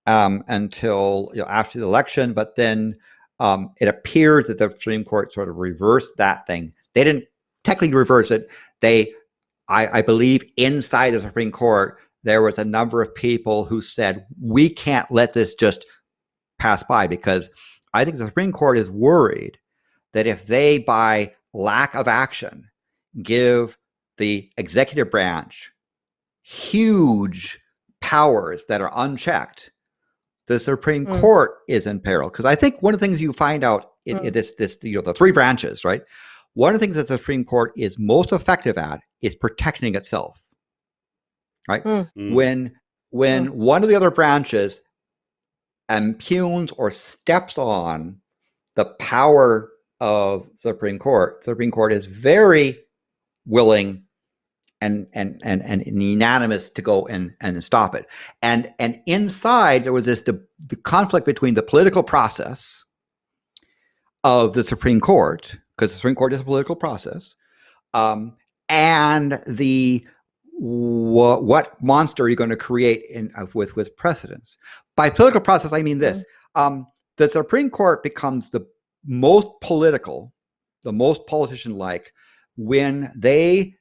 until after the election, but then it appears that the Supreme Court sort of reversed that thing. They didn't technically reverse it. I believe inside the Supreme Court there was a number of people who said we can't let this just pass by, because I think the Supreme Court is worried that if they, by lack of action, give the executive branch huge powers that are unchecked, the Supreme Court is in peril. Because I think one of the things you find out in this the 3 branches, right? One of the things that the Supreme Court is most effective at is protecting itself, right? When one of the other branches impugns or steps on the power of the Supreme Court is very willing and unanimous to go and stop it. And inside there was the conflict between the political process of the Supreme Court, because the Supreme Court is a political process, and what monster are you going to create with precedents? By political process, I mean this: the Supreme Court becomes the most political, the most politician-like, when they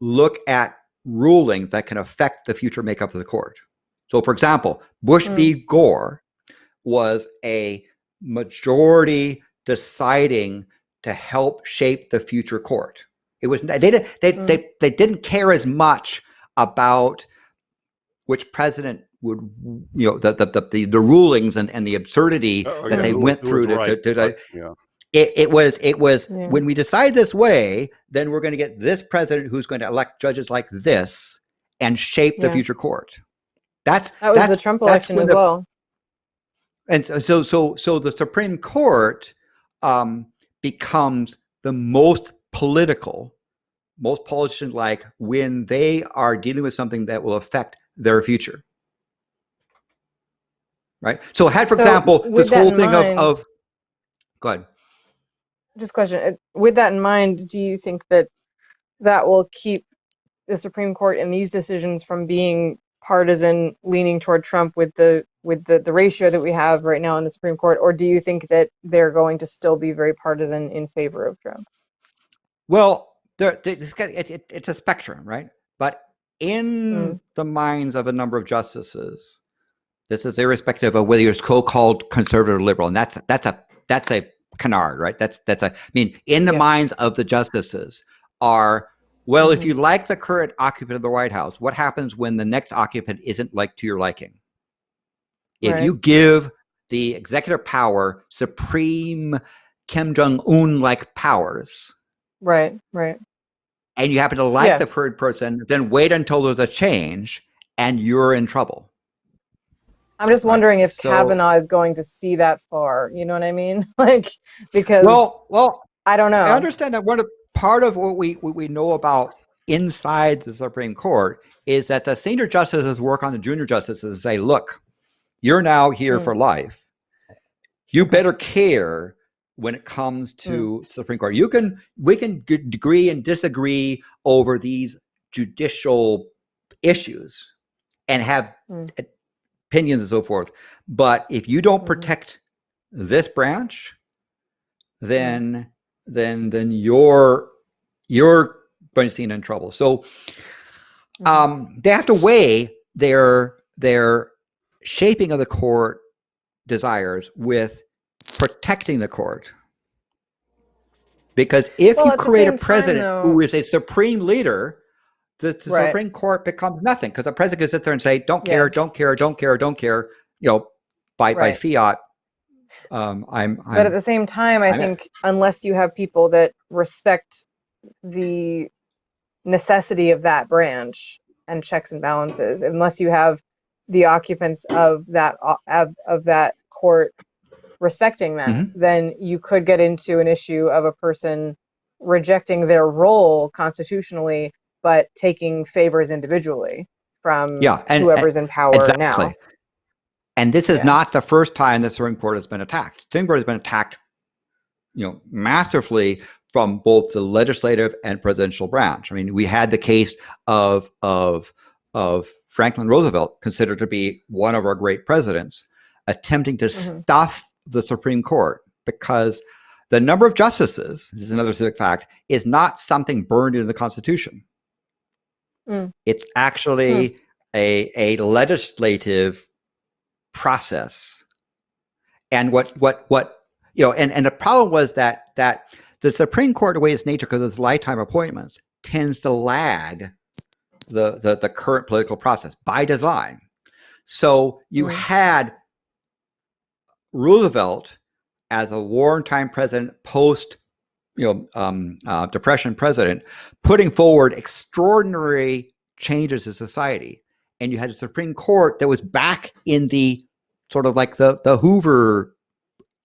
look at rulings that can affect the future makeup of the court. So, for example, Bush v. Gore was a majority deciding to help shape the future court. It was they didn't care as much about which president would, the rulings and the absurdity that they went through. It was when we decide this way, then we're going to get this president who's going to elect judges like this and shape the future court. That was the Trump election as well. And so the Supreme Court becomes the most political, most politician-like when they are dealing with something that will affect their future. Right. So had, for example, this whole thing of go ahead. Just question. With that in mind, do you think that will keep the Supreme Court in these decisions from being partisan leaning toward Trump with the ratio that we have right now in the Supreme Court, or do you think that they're going to still be very partisan in favor of Trump? Well, it's a spectrum, right? But in the minds of a number of justices, this is irrespective of whether you're so-called conservative or liberal, and that's a canard, right? I mean, in the minds of the justices are, well, if you like the current occupant of the White House, what happens when the next occupant isn't like to your liking? If you give the executive power supreme Kim Jong-un like powers, right, and you happen to like the third person, then wait until there's a change, and you're in trouble. I'm just wondering if Kavanaugh is going to see that far. You know what I mean? Like, because well, I don't know. I understand that part of what we know about inside the Supreme Court is that the senior justices work on the junior justices and say, look, you're now here for life. You better care when it comes to the Supreme Court. We can agree and disagree over these judicial issues and have opinions and so forth. But if you don't protect this branch, then you're going to see in trouble. So they have to weigh their shaping of the court desires with protecting the court. Because if you create a president who is a supreme leader, the Supreme Court becomes nothing, because the president can sit there and say, don't care, by fiat. But at the same time, I think unless you have people that respect the necessity of that branch and checks and balances, unless you have the occupants of that court respecting that, then you could get into an issue of a person rejecting their role constitutionally, but taking favors individually from whoever's in power now. And this is not the first time the Supreme Court has been attacked. The Supreme Court has been attacked, masterfully from both the legislative and presidential branch. I mean, we had the case of Franklin Roosevelt, considered to be one of our great presidents, attempting to stuff the Supreme Court because the number of justices, this is another civic fact, is not something burned into the Constitution. It's actually a legislative process. And and the problem was that the Supreme Court, the way its nature, because of its lifetime appointments, tends to lag the current political process by design. So you had Roosevelt as a wartime president, post Depression president, putting forward extraordinary changes in society, and you had a Supreme Court that was back in the sort of like the Hoover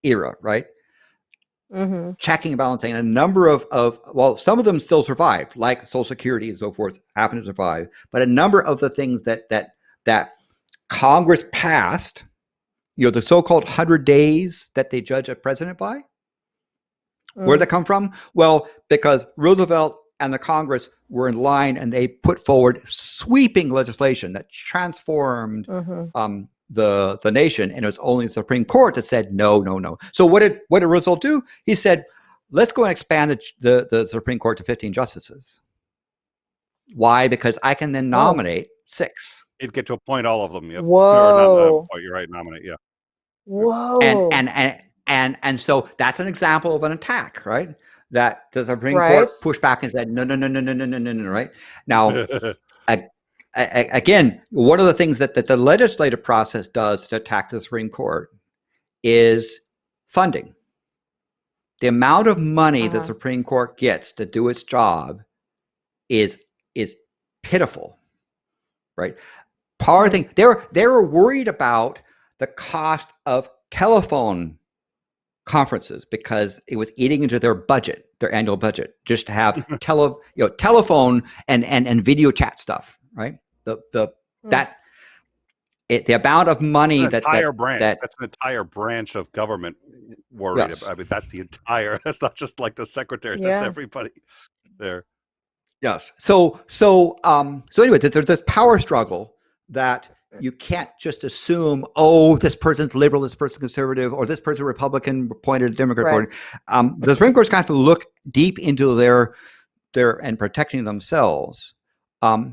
era, right? Checking and balancing. A number of some of them still survived, like Social Security and so forth, happened to survive, but a number of the things that Congress passed, the so-called 100 days that they judge a president by, where'd that come from? Well, because Roosevelt and the Congress were in line, and they put forward sweeping legislation that transformed the nation, and it was only the Supreme Court that said no. So what did Roosevelt do? He said, let's go and expand the Supreme Court to 15 justices. Why? Because I can then nominate 6. You'd get to appoint all of them. Yep. Whoa. You're right, nominate. Yeah. Whoa. And so that's an example of an attack, right? That the Supreme Court pushed back and said, no, right? Now, again, one of the things that the legislative process does to attack the Supreme Court is funding. The amount of money the Supreme Court gets to do its job is pitiful, right? Part of the thing, they were worried about the cost of telephone conferences because it was eating into their budget, their annual budget, just to have telephone and video chat stuff, right? The amount of money that's an entire branch of government worried about. I mean, that's not just like the secretaries, that's everybody there. Yes. So anyway, there's this power struggle that you can't just assume, oh, this person's liberal, this person's conservative, or this person's Republican appointed, Democrat appointed. The Supreme Court's got to look deep into their and protecting themselves,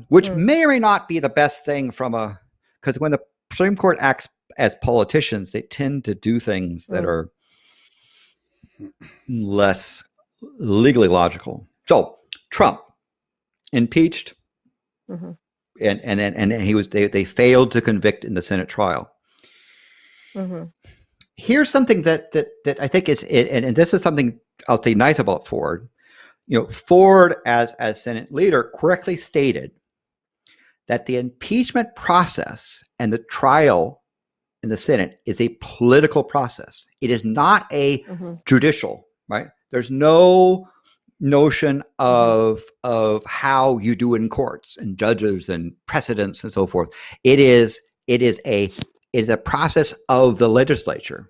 which may or may not be the best thing because when the Supreme Court acts as politicians, they tend to do things that are less legally logical. So Trump impeached, and they failed to convict in the Senate trial. Here's something that I think is, and this is something I'll say nice about Ford. Ford, as Senate leader, correctly stated that the impeachment process and the trial in the Senate is a political process. It is not a judicial, right? There's no notion of how you do it in courts and judges and precedents and so forth. It is a process of the legislature.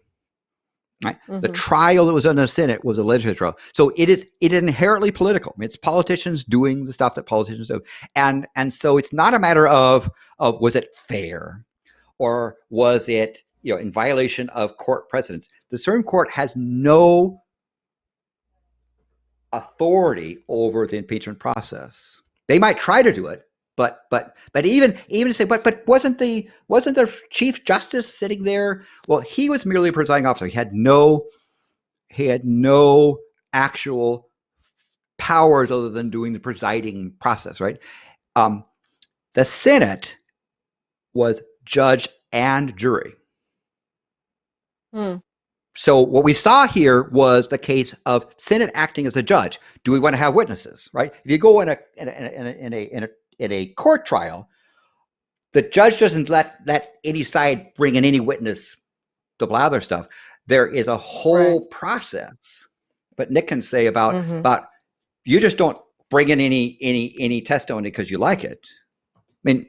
Right? The trial that was in the Senate was a legislative trial. So it is inherently political. I mean, it's politicians doing the stuff that politicians do. And so it's not a matter of was it fair or was it in violation of court precedents. The Supreme Court has no authority over the impeachment process. They might try to do it, but even to say, but wasn't the Chief Justice sitting there? Well, he was merely a presiding officer. He had no actual powers other than doing the presiding process, right? The Senate was judge and jury. So what we saw here was the case of Senate acting as a judge. Do we want to have witnesses, right? If you go in a court trial, the judge doesn't let any side bring in any witness to blather stuff. There is a whole process. But Nick can say about you just don't bring in any testimony because you like it. I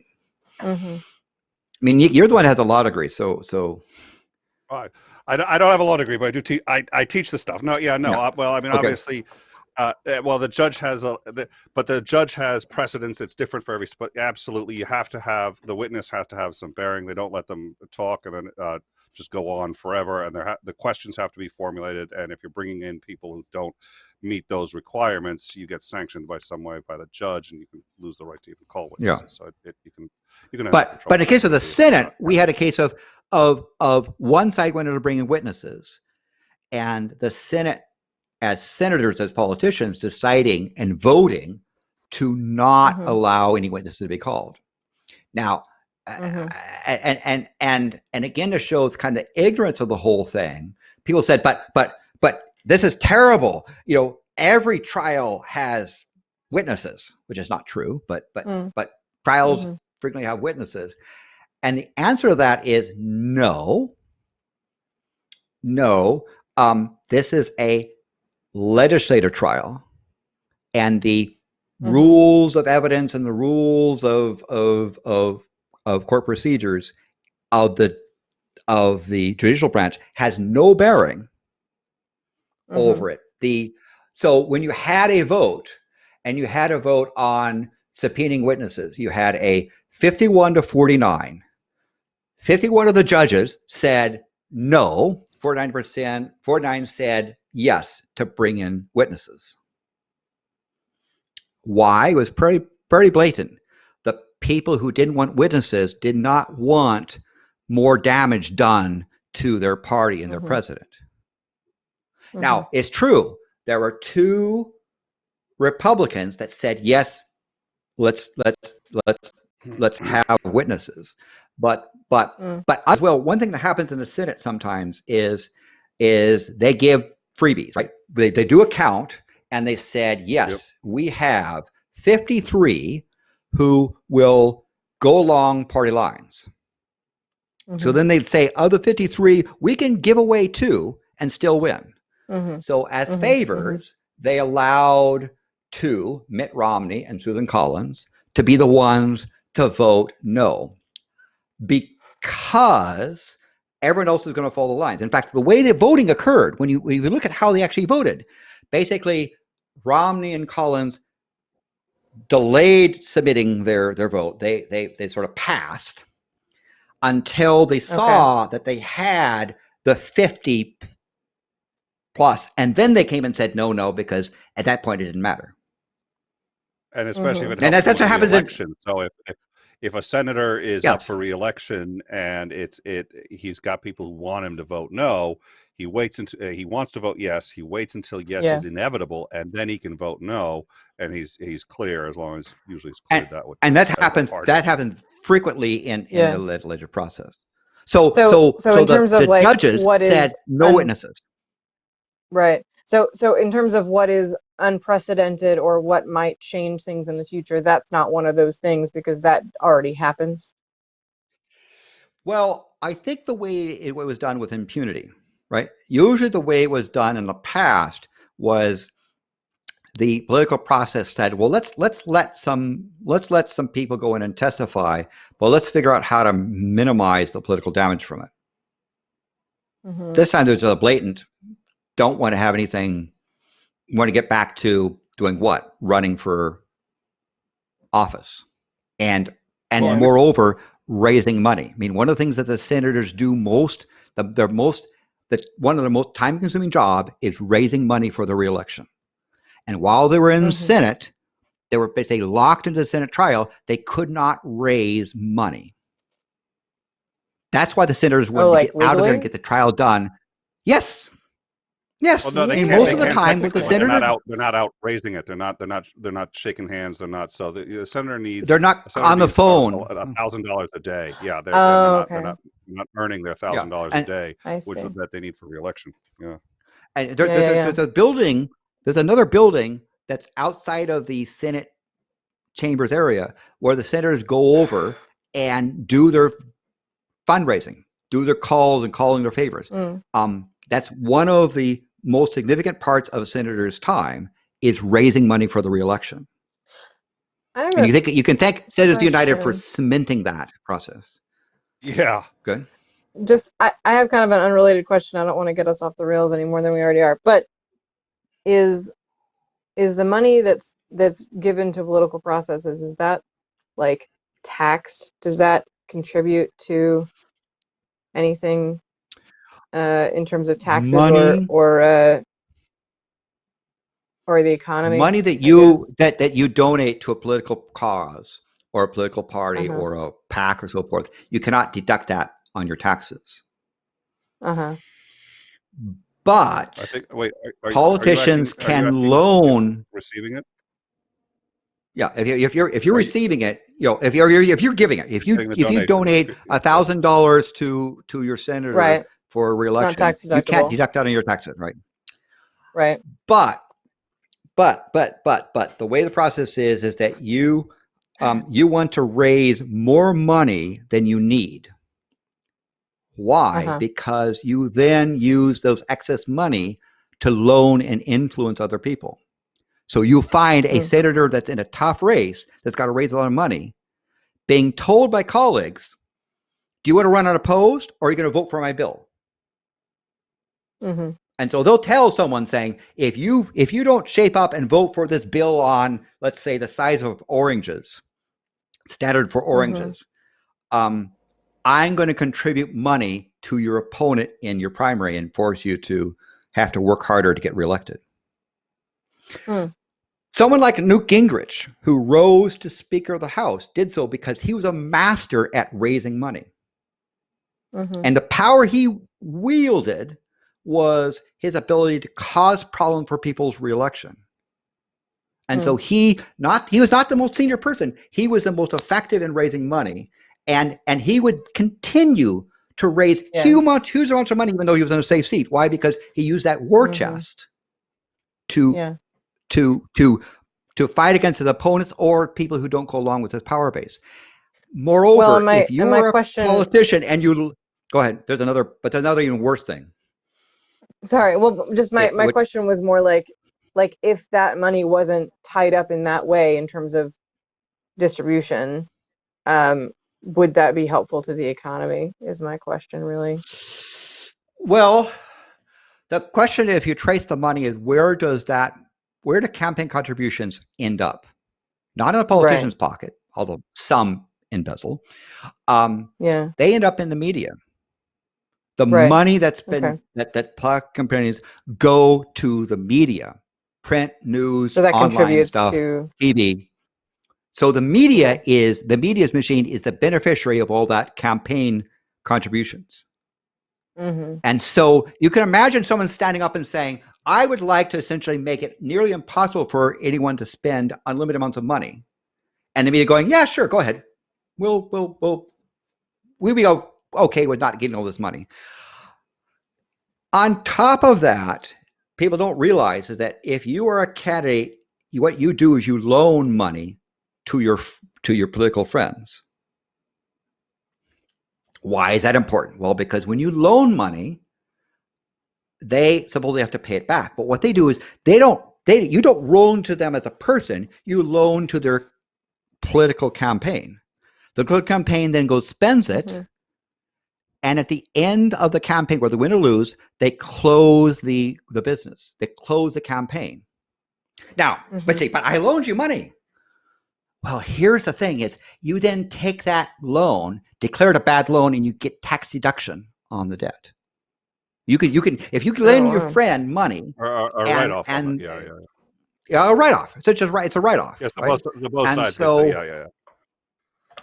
mean, you're the one who has a law degree, so. I don't have a law degree, but I do teach. I teach the stuff. Well, I mean, obviously. The judge has but the judge has precedence. It's different for every. But absolutely, you have to have the witness has to have some bearing. They don't let them talk and then just go on forever. And the questions have to be formulated. And if you're bringing in people who don't meet those requirements, you get sanctioned by some way by the judge, and you can lose the right to even call witnesses. So you can. But in the case of the Senate, we had a case of one side wanted to bring in witnesses, and the Senate, as senators, as politicians, deciding and voting to not allow any witnesses to be called. Now, and again, to show kind of ignorance of the whole thing, people said, but this is terrible. Every trial has witnesses, which is not true, but trials frequently have witnesses. And the answer to that is no. This is a legislative trial, and the rules of evidence and the rules of court procedures of the judicial branch has no bearing over it. So when you had a vote, and you had a vote on subpoenaing witnesses, you had a 51-49. 51 of the judges said no. 49 said yes to bring in witnesses. Why? It was pretty blatant. The people who didn't want witnesses did not want more damage done to their party and their president. Now, it's true. There were two Republicans that said yes. Let's have witnesses. But as well, one thing that happens in the Senate sometimes is they give freebies, right? They do a count, and they said, yes, we have 53 who will go along party lines. So then they'd say, of the 53, we can give away 2 and still win. So as favors, they allowed 2, Mitt Romney and Susan Collins, to be the ones to vote no, because everyone else is going to follow the lines. In fact, the way the voting occurred, when you look at how they actually voted, basically Romney and Collins delayed submitting their vote. They sort of passed until they saw that they had the 50 plus, and then they came and said no, because at that point it didn't matter. And especially if it And helps that's what with happens re-election. So if a senator is up Yes. for re-election and he's got people who want him to vote no, he waits until he wants to vote yes. He waits until yes is inevitable, and then he can vote no, and he's clear, as long as usually it's cleared that way. And that happens frequently in the legislative process. So in terms of the like judges said no witnesses. Right. So in terms of what is unprecedented or what might change things in the future, that's not one of those things because that already happens. Well, I think the way it was done with impunity, right? Usually the way it was done in the past was the political process said, well, let's let some people go in and testify, but let's figure out how to minimize the political damage from it. Mm-hmm. This time there's a blatant, don't want to have anything, want to get back to doing what? Running for office. And moreover, raising money. I mean, one of the things that the senators do most, one of the most time-consuming job is raising money for the reelection. And while they were in the Senate, they were basically locked into the Senate trial. They could not raise money. That's why the senators wanted to get out of there and get the trial done. Yes. Yes. Well, no, they can't, most of the time with the senator, they're not out raising it. They're not shaking hands. They're not. So the senator needs. They're not on the phone. $1,000 a day. Yeah, they're not earning their $1,000 a day, which is that they need for reelection. Yeah. And there's a building. There's another building that's outside of the Senate chambers area where the senators go over and do their fundraising, do their calls and calling their favors. That's one of the most significant parts of a senator's time is raising money for the reelection. And you can thank Senators United for cementing that process. Yeah. Good. Just I have kind of an unrelated question. I don't want to get us off the rails any more than we already are. But is the money that's given to political processes, is that like taxed? Does that contribute to anything in terms of taxes or the economy? Money that you donate to a political cause or a political party or a PAC or so forth, you cannot deduct that on your taxes. But I think, wait, politicians can loan receiving it. Yeah, if you're receiving it, if you're giving it, if you donate $1,000 to your senator for a reelection, you can't deduct that on your taxes, right? Right. But the way the process is that you want to raise more money than you need. Why? Because you then use those excess money to loan and influence other people. So you find a senator that's in a tough race that's got to raise a lot of money being told by colleagues, do you want to run unopposed or are you going to vote for my bill? And so they'll tell someone saying, if you don't shape up and vote for this bill on, let's say, the size of oranges, standard for oranges, I'm going to contribute money to your opponent in your primary and force you to have to work harder to get reelected. Someone like Newt Gingrich, who rose to Speaker of the House, did so because he was a master at raising money. And the power he wielded was his ability to cause problems for people's reelection. And so he was not the most senior person. He was the most effective in raising money. And he would continue to raise huge amounts of money, even though he was in a safe seat. Why? Because he used that war chest to fight against his opponents or people who don't go along with his power base. Moreover, if you're a politician and you go ahead, there's another even worse thing. Sorry. Well, just my question was more like if that money wasn't tied up in that way in terms of distribution, would that be helpful to the economy is my question, really. Well, the question, if you trace the money, is where do campaign contributions end up? not in a politician's pocket, although some embezzle. Yeah. They end up in the media. The Right. money that's been that plot companies go to the media, print, news, So that online contributes stuff, to. TV. So the media's machine is the beneficiary of all that campaign contributions. Mm-hmm. And so you can imagine someone standing up and saying, I would like to essentially make it nearly impossible for anyone to spend unlimited amounts of money. And the media going, yeah, sure, go ahead. We'll be okay with not getting all this money. On top of that, people don't realize is that if you are a candidate, what you do is you loan money to your political friends. Why is that important? Well, because when you loan money, they supposedly have to pay it back. But what they do is you don't loan to them as a person, you loan to their political campaign. The political campaign then spends it. Mm-hmm. And at the end of the campaign, whether win or lose, they close the business. They close the campaign. Now, let's say, but I loaned you money. Well, here's the thing is you then take that loan, declare it a bad loan, and you get tax deduction on the debt. You can if you lend your friend money or a write-off on it. Yeah, a write-off. It's a write-off. Yes, right? both sides. So, yeah.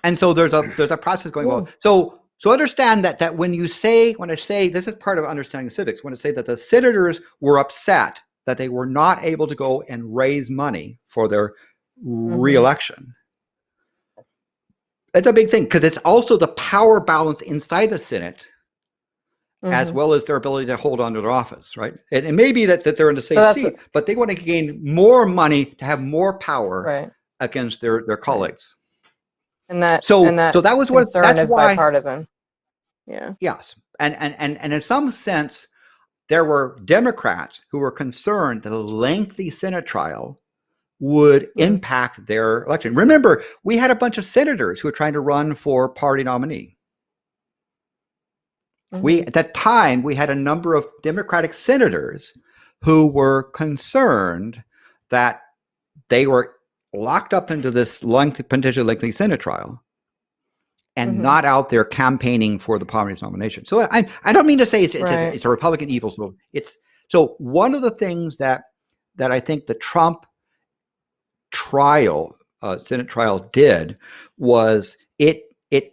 And so there's a process going on. So understand that when I say this is part of understanding civics, when I say that the senators were upset that they were not able to go and raise money for their re-election. It's a big thing because it's also the power balance inside the Senate, as well as their ability to hold on to their office, right? And it may be that they're in the same seat, but they want to gain more money to have more power against their colleagues. And that was what that's why bipartisan. Yeah. Yes, and in some sense, there were Democrats who were concerned that a lengthy Senate trial would impact their election. Remember, we had a bunch of senators who were trying to run for party nominee. At that time, we had a number of Democratic senators who were concerned that they were locked up into this potentially lengthy Senate trial and not out there campaigning for the party's nomination. So I don't mean to say it's a Republican evil. So one of the things that I think the Trump trial, Senate trial did was it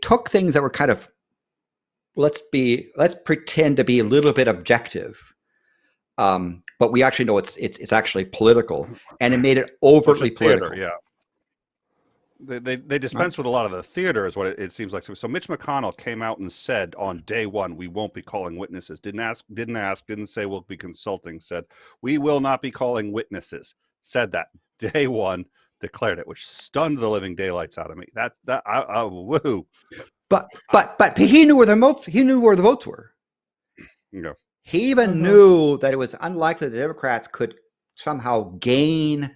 took things that were kind of, let's pretend to be a little bit objective. But we actually know it's actually political, and it made it overtly political. Theater, yeah. They dispense with a lot of the theater is what it seems like. So Mitch McConnell came out and said on day one, we won't be calling witnesses. Didn't say we'll be consulting, said we will not be calling witnesses. Said that day one, declared it, which stunned the living daylights out of me. Woohoo. But he knew where the votes were. Yeah. He even knew that it was unlikely the Democrats could somehow gain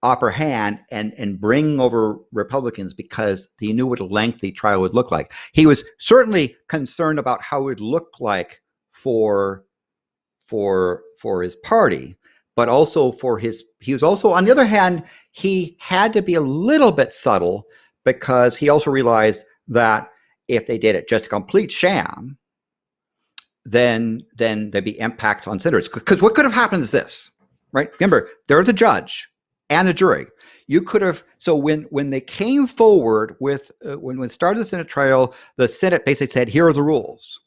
upper hand and bring over Republicans because he knew what a lengthy trial would look like. He was certainly concerned about how it would look like for his party, but also he was also, on the other hand, he had to be a little bit subtle because he also realized that if they did it just a complete sham, then there'd be impacts on senators. Because what could have happened is this, right? Remember, there's a judge and a jury. You could have, so when they came forward with, when we started the Senate trial, the Senate basically said, here are the rules.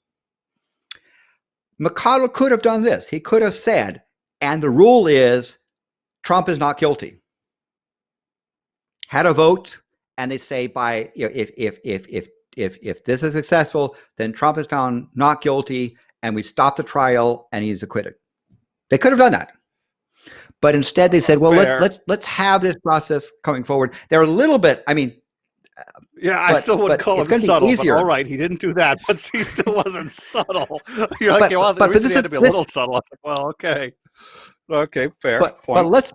McConnell could have done this. He could have said, and the rule is Trump is not guilty. Had a vote, and they say if this is successful, then Trump is found not guilty, and we stop the trial, and he's acquitted. They could have done that, but instead they said, "Well, let's have this process coming forward." They're a little bit. I mean, I still wouldn't call him subtle. But all right, he didn't do that, but he still wasn't subtle. You're like, but this had to be a little subtle. I was like, well, okay, fair. But let's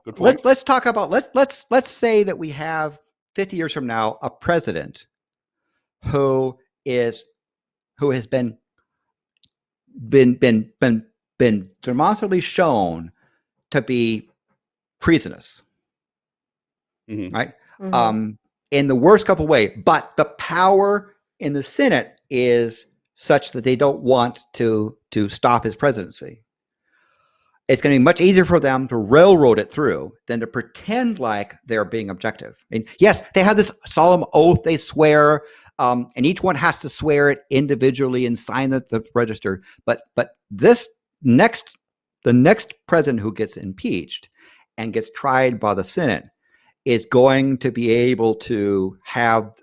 talk about let's say that we have 50 years from now a president who has been demonstrably shown to be treasonous, right? in the worst couple way, but the power in the Senate is such that they don't want to stop his presidency. It's going to be much easier for them to railroad it through than to pretend like they're being objective. I mean, yes, they have this solemn oath they swear, and each one has to swear it individually and sign the register. But the next president who gets impeached and gets tried by the Senate is going to be able to have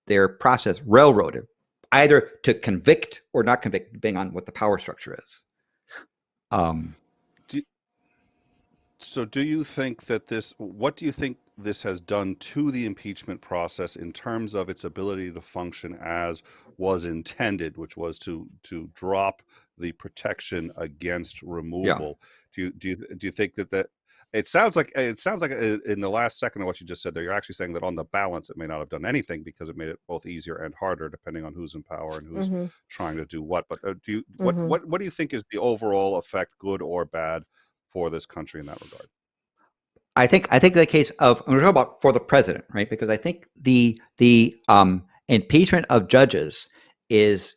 their process railroaded, either to convict or not convict, depending on what the power structure is. So do you think that what do you think this has done to the impeachment process in terms of its ability to function as was intended, which was to drop the protection against removal? Do you think that it sounds like in the last second of what you just said there, you're actually saying that on the balance, it may not have done anything because it made it both easier and harder depending on who's in power and who's trying to do what. But what do you think is the overall effect, good or bad, for this country in that regard? I think the case of, we're talking about for the president, right? Because I think the impeachment of judges has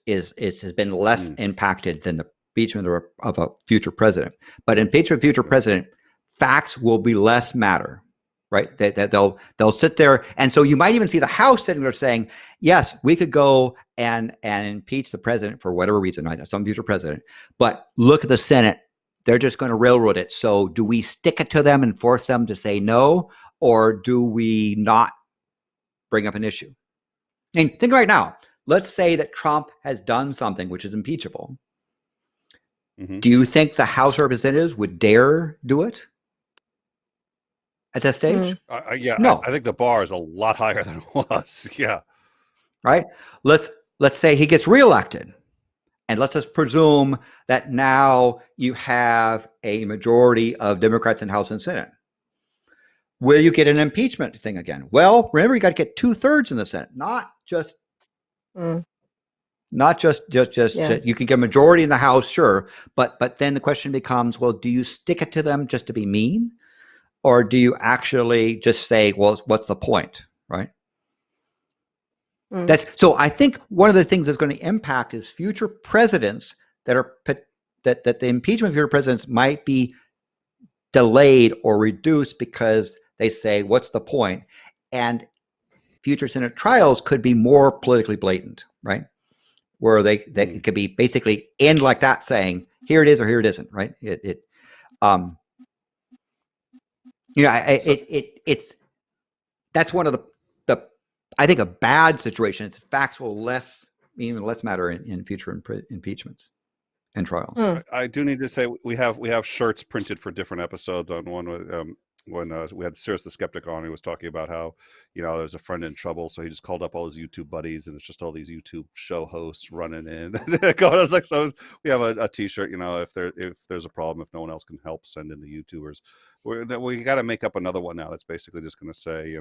been less impacted than the impeachment of a future president. But impeachment of future president, facts will be less matter, right? They'll sit there, and so you might even see the House sitting there saying, yes, we could go and impeach the president for whatever reason, right? Some future president, but look at the Senate. They're just going to railroad it. So do we stick it to them and force them to say no, or do we not bring up an issue? And think right now, let's say that Trump has done something which is impeachable. Do you think the House of Representatives would dare do it at that stage? Yeah, no. I think the bar is a lot higher than it was. Yeah. Right. Let's say he gets reelected. And let's just presume that now you have a majority of Democrats in House and Senate. Will you get an impeachment thing again? Well, remember, you got to get 2/3 in the Senate, not just you can get a majority in the House, sure, but then the question becomes, well, do you stick it to them just to be mean, or do you actually just say, well, what's the point, right? So I think one of the things that's going to impact is future presidents that the impeachment of future presidents might be delayed or reduced because they say, what's the point? And future Senate trials could be more politically blatant, right? Where they could be basically end like that, saying, here it is or here it isn't, right? It's that's one of the I think a bad situation. It's facts will even less matter in future impeachments and trials. I do need to say we have shirts printed for different episodes. On one when we had Sirius the Skeptic on, he was talking about how there's a friend in trouble, so he just called up all his YouTube buddies, and it's just all these YouTube show hosts running in. I was like, so we have a T-shirt. If there's a problem, if no one else can help, send in the YouTubers. We got to make up another one now. That's basically just going to say,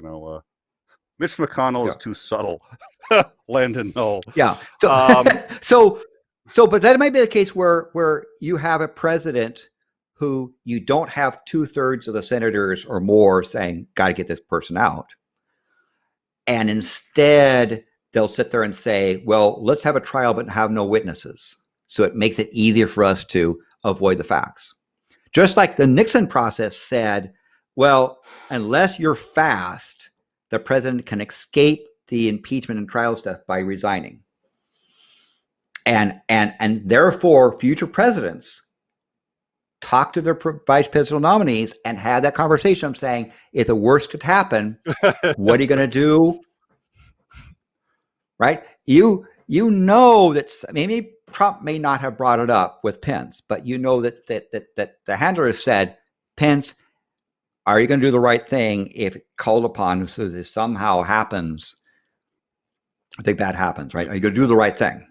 Mitch McConnell is too subtle. Landon Noll. Yeah. But that might be the case where you have a president who you don't have 2/3 of the senators or more saying, got to get this person out. And instead, they'll sit there and say, well, let's have a trial but have no witnesses. So it makes it easier for us to avoid the facts. Just like the Nixon process said, well, unless you're fast, the president can escape the impeachment and trial stuff by resigning. And therefore, future presidents talk to their vice presidential nominees and have that conversation. I'm saying, if the worst could happen, what are you going to do? Right? You know that maybe Trump may not have brought it up with Pence, but you know that the handler has said, Pence, are you going to do the right thing if called upon, so this somehow happens, I think that happens, right? Are you going to do the right thing?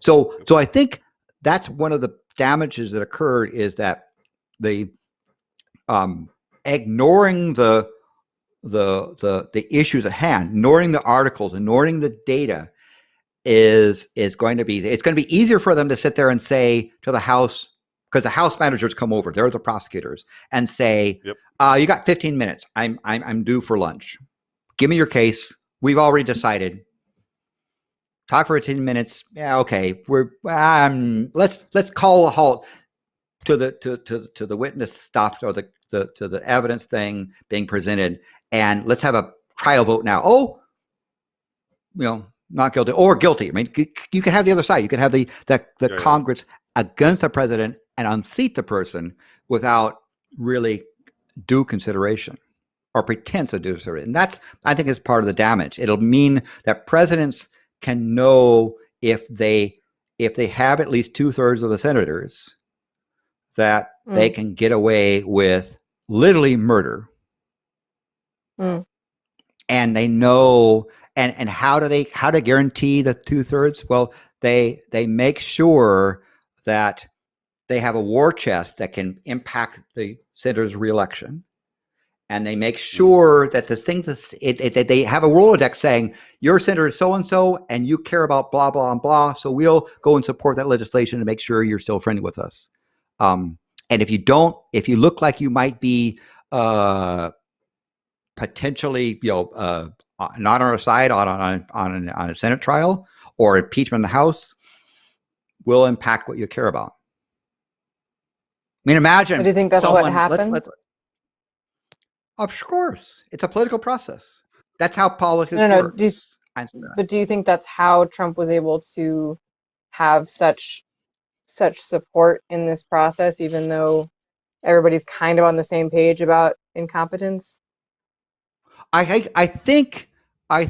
So I think that's one of the damages that occurred, is that the ignoring the issues at hand, ignoring the articles, ignoring the data is going to be easier for them to sit there and say to the House because the House managers come over, they're the prosecutors, and say, Yep. you got 15 minutes. I'm due for lunch. Give me your case. We've already decided. Talk for 15 minutes. Yeah, okay. Let's call a halt to the witness stuff or to the evidence thing being presented, and let's have a trial vote now. Oh, not guilty or guilty. I mean, you can have the other side. You can have the Congress against the president and unseat the person without really due consideration or pretense of due consideration. And that's, I think, is part of the damage. It'll mean that presidents can know if they have at least 2/3 of the senators, that they can get away with literally murder. And they know, and how do they guarantee the 2/3? Well, they make sure that they have a war chest that can impact the senator's reelection. And they make sure that the things that they have a Rolodex saying, your senator is so-and-so, and you care about blah, blah, and blah. So we'll go and support that legislation to make sure you're still friendly with us. And if you don't, if you look like you might be potentially, not on our side on a Senate trial or impeachment in the House, will impact what you care about. I mean, imagine. So do you think that's what happened? Of course, it's a political process. That's how politics works. But do you think that's how Trump was able to have such support in this process, even though everybody's kind of on the same page about incompetence? I think I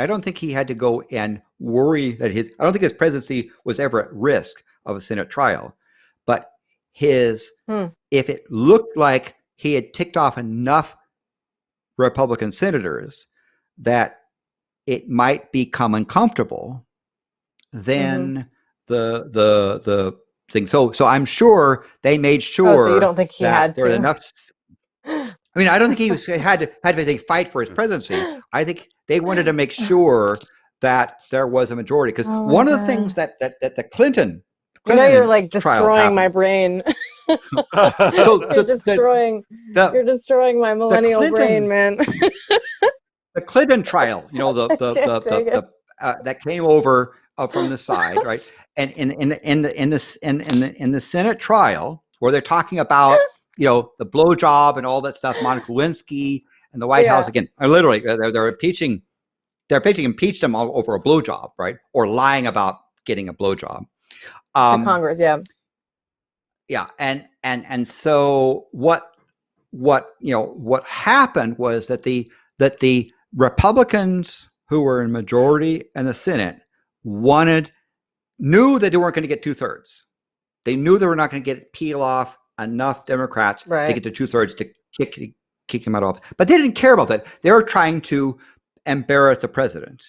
don't think he had to go and worry that I don't think his presidency was ever at risk of a Senate trial, but if it looked like he had ticked off enough Republican senators that it might become uncomfortable, then the thing. So I'm sure they made sure. So you don't think he had to? Enough. I mean, I don't think he had to fight for his presidency. I think they wanted to make sure that there was a majority, because one of the things that the Clinton you're like destroying my brain. You're destroying my millennial brain, man. The Clinton trial, that came over from the side, right? And in the Senate trial, where they're talking about the blowjob and all that stuff, Monica Lewinsky and the White House again, literally they're impeaching impeached him over a blowjob, right? Or lying about getting a blowjob. Congress, and so what happened was that the Republicans who were in majority in the Senate knew that they weren't going to get 2/3. They knew they were not going to peel off enough Democrats to get to 2/3 to kick him out of office. But they didn't care about that. They were trying to embarrass the president.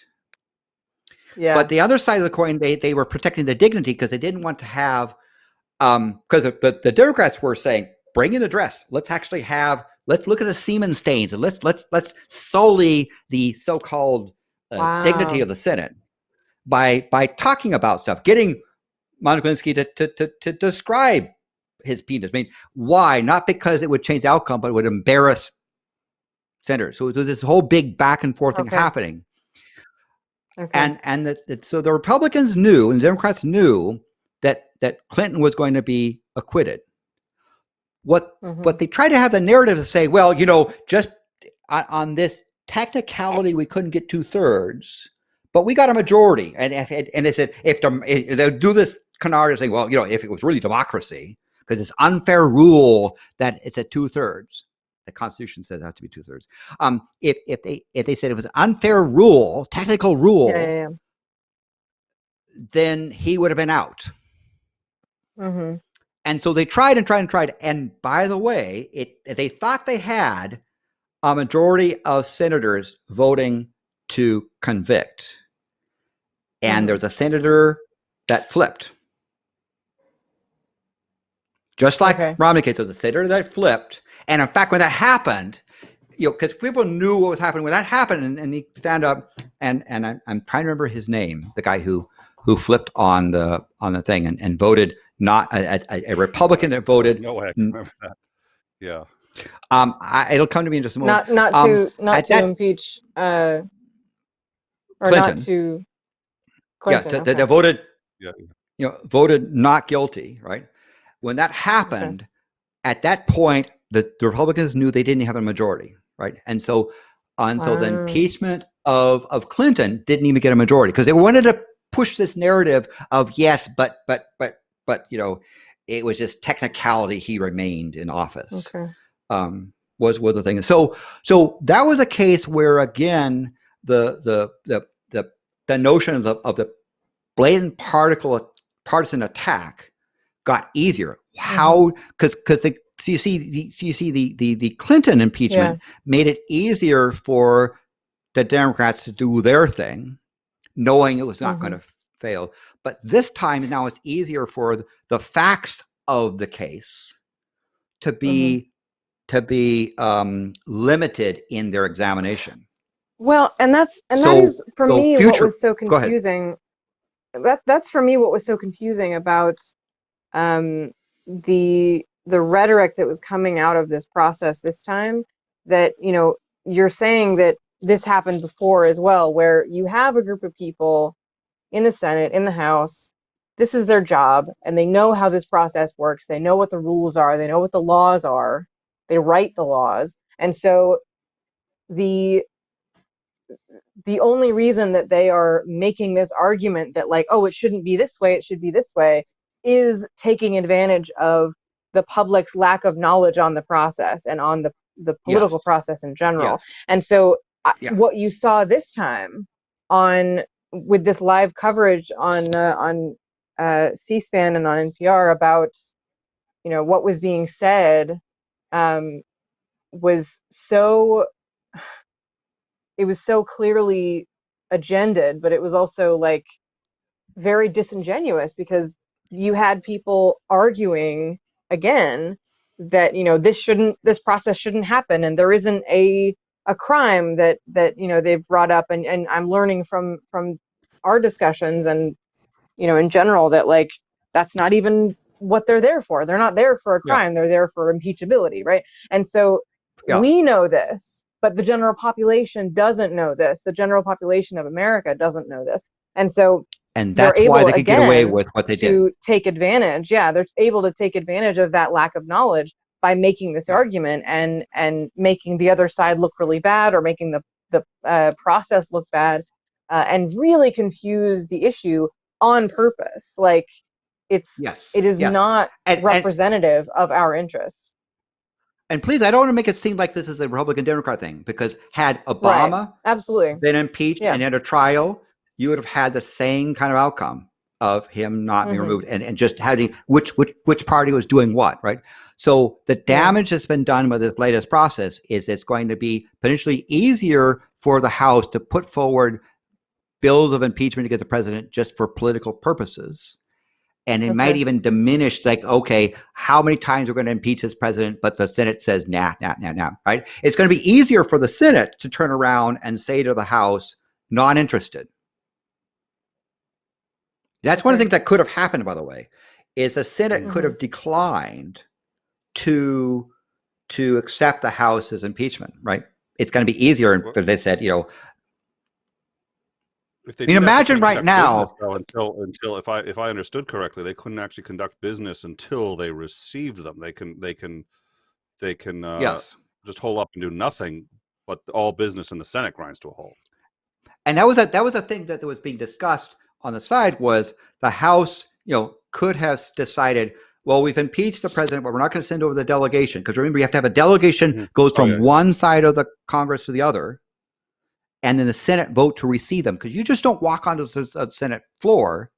Yeah. But the other side of the coin, they were protecting the dignity, because they didn't want to have, because the Democrats were saying, bring in the dress. Let's look at the semen stains, and let's sully the so-called dignity of the Senate by talking about stuff, getting Monica Lewinsky to describe his penis. I mean, why? Not because it would change the outcome, but it would embarrass senators. So there's this whole big back and forth thing happening. Okay. So the Republicans knew and the Democrats knew that Clinton was going to be acquitted. What they tried to have the narrative to say, well, just on this technicality, we couldn't get 2/3, but we got a majority. And they said, if they do this canard saying, well, if it was really democracy, because it's unfair rule that it's at 2/3. The Constitution says it has to be 2/3. If they said it was an unfair rule, technical rule, then he would have been out. And so they tried and tried and tried. And by the way, they thought they had a majority of senators voting to convict. And there's a senator that flipped. Just like Romney case, there's a senator that flipped. And in fact, when that happened, because people knew what was happening when that happened, and he stand up, and I'm trying to remember his name, the guy who flipped on the thing and voted not a Republican that voted. No way, I can remember that. Yeah. It'll come to me in just a moment. Not to impeach or Clinton. not to Clinton. Yeah, okay. they voted. Yeah. Voted not guilty. Right. When that happened, at that point, the Republicans knew they didn't have a majority. Right. And so the impeachment of Clinton didn't even get a majority because they wanted to push this narrative of yes, but it was just technicality. He remained in office. Okay. Was the thing. So that was a case where again the notion of the blatant partisan attack got easier. How? Because you see the Clinton impeachment made it easier for the Democrats to do their thing, knowing it was not going to fail. But this time now it's easier for the facts of the case to be limited in their examination. Well, that is for me what was so confusing. That's for me what was so confusing about the rhetoric that was coming out of this process this time. That you're saying that this happened before as well, where you have a group of people in the Senate, in the House. This is their job, and they know how this process works. They know what the rules are. They know what the laws are. They write the laws. And so the only reason that they are making this argument that like, oh, it shouldn't be this way, it should be this way, is taking advantage of the public's lack of knowledge on the process and on the political process in general. And so what you saw this time with this live coverage on C-SPAN and on NPR about what was being said was so clearly agendaed, but it was also like very disingenuous because you had people arguing again that this process shouldn't happen, and there isn't a crime that they've brought up, and I'm learning from our discussions and in general that like that's not even what they're there for. They're not there for a crime. They're there for impeachability, right? And so we know this, but the general population doesn't know this. The general population of America doesn't know this. And so that's why they could get away with what they did. To take advantage. Yeah, they're able to take advantage of that lack of knowledge by making this argument and making the other side look really bad, or making the process look bad, and really confuse the issue on purpose. Like it is not representative of our interests. And please, I don't want to make it seem like this is a Republican Democrat thing, because had Obama absolutely been impeached and had a trial, you would have had the same kind of outcome of him not being removed and just having which party was doing what, right? So the damage that's been done by this latest process is it's going to be potentially easier for the House to put forward bills of impeachment against the president just for political purposes. And it might even diminish, like, okay, how many times we're going to impeach this president, but the Senate says, nah, right? It's going to be easier for the Senate to turn around and say to the House, not interested. That's one of the things that could have happened, by the way, is the Senate could have declined to accept the House's impeachment, right? It's going to be easier if they said, imagine right now. Until if I understood correctly, they couldn't actually conduct business until they received them. They can just hold up and do nothing, but all business in the Senate grinds to a halt. And that was a thing that was being discussed on the side, was the House, could have decided, well, we've impeached the president, but we're not going to send over the delegation, because remember, you have to have a delegation goes from one side of the Congress to the other, and then the Senate vote to receive them, because you just don't walk onto the Senate floor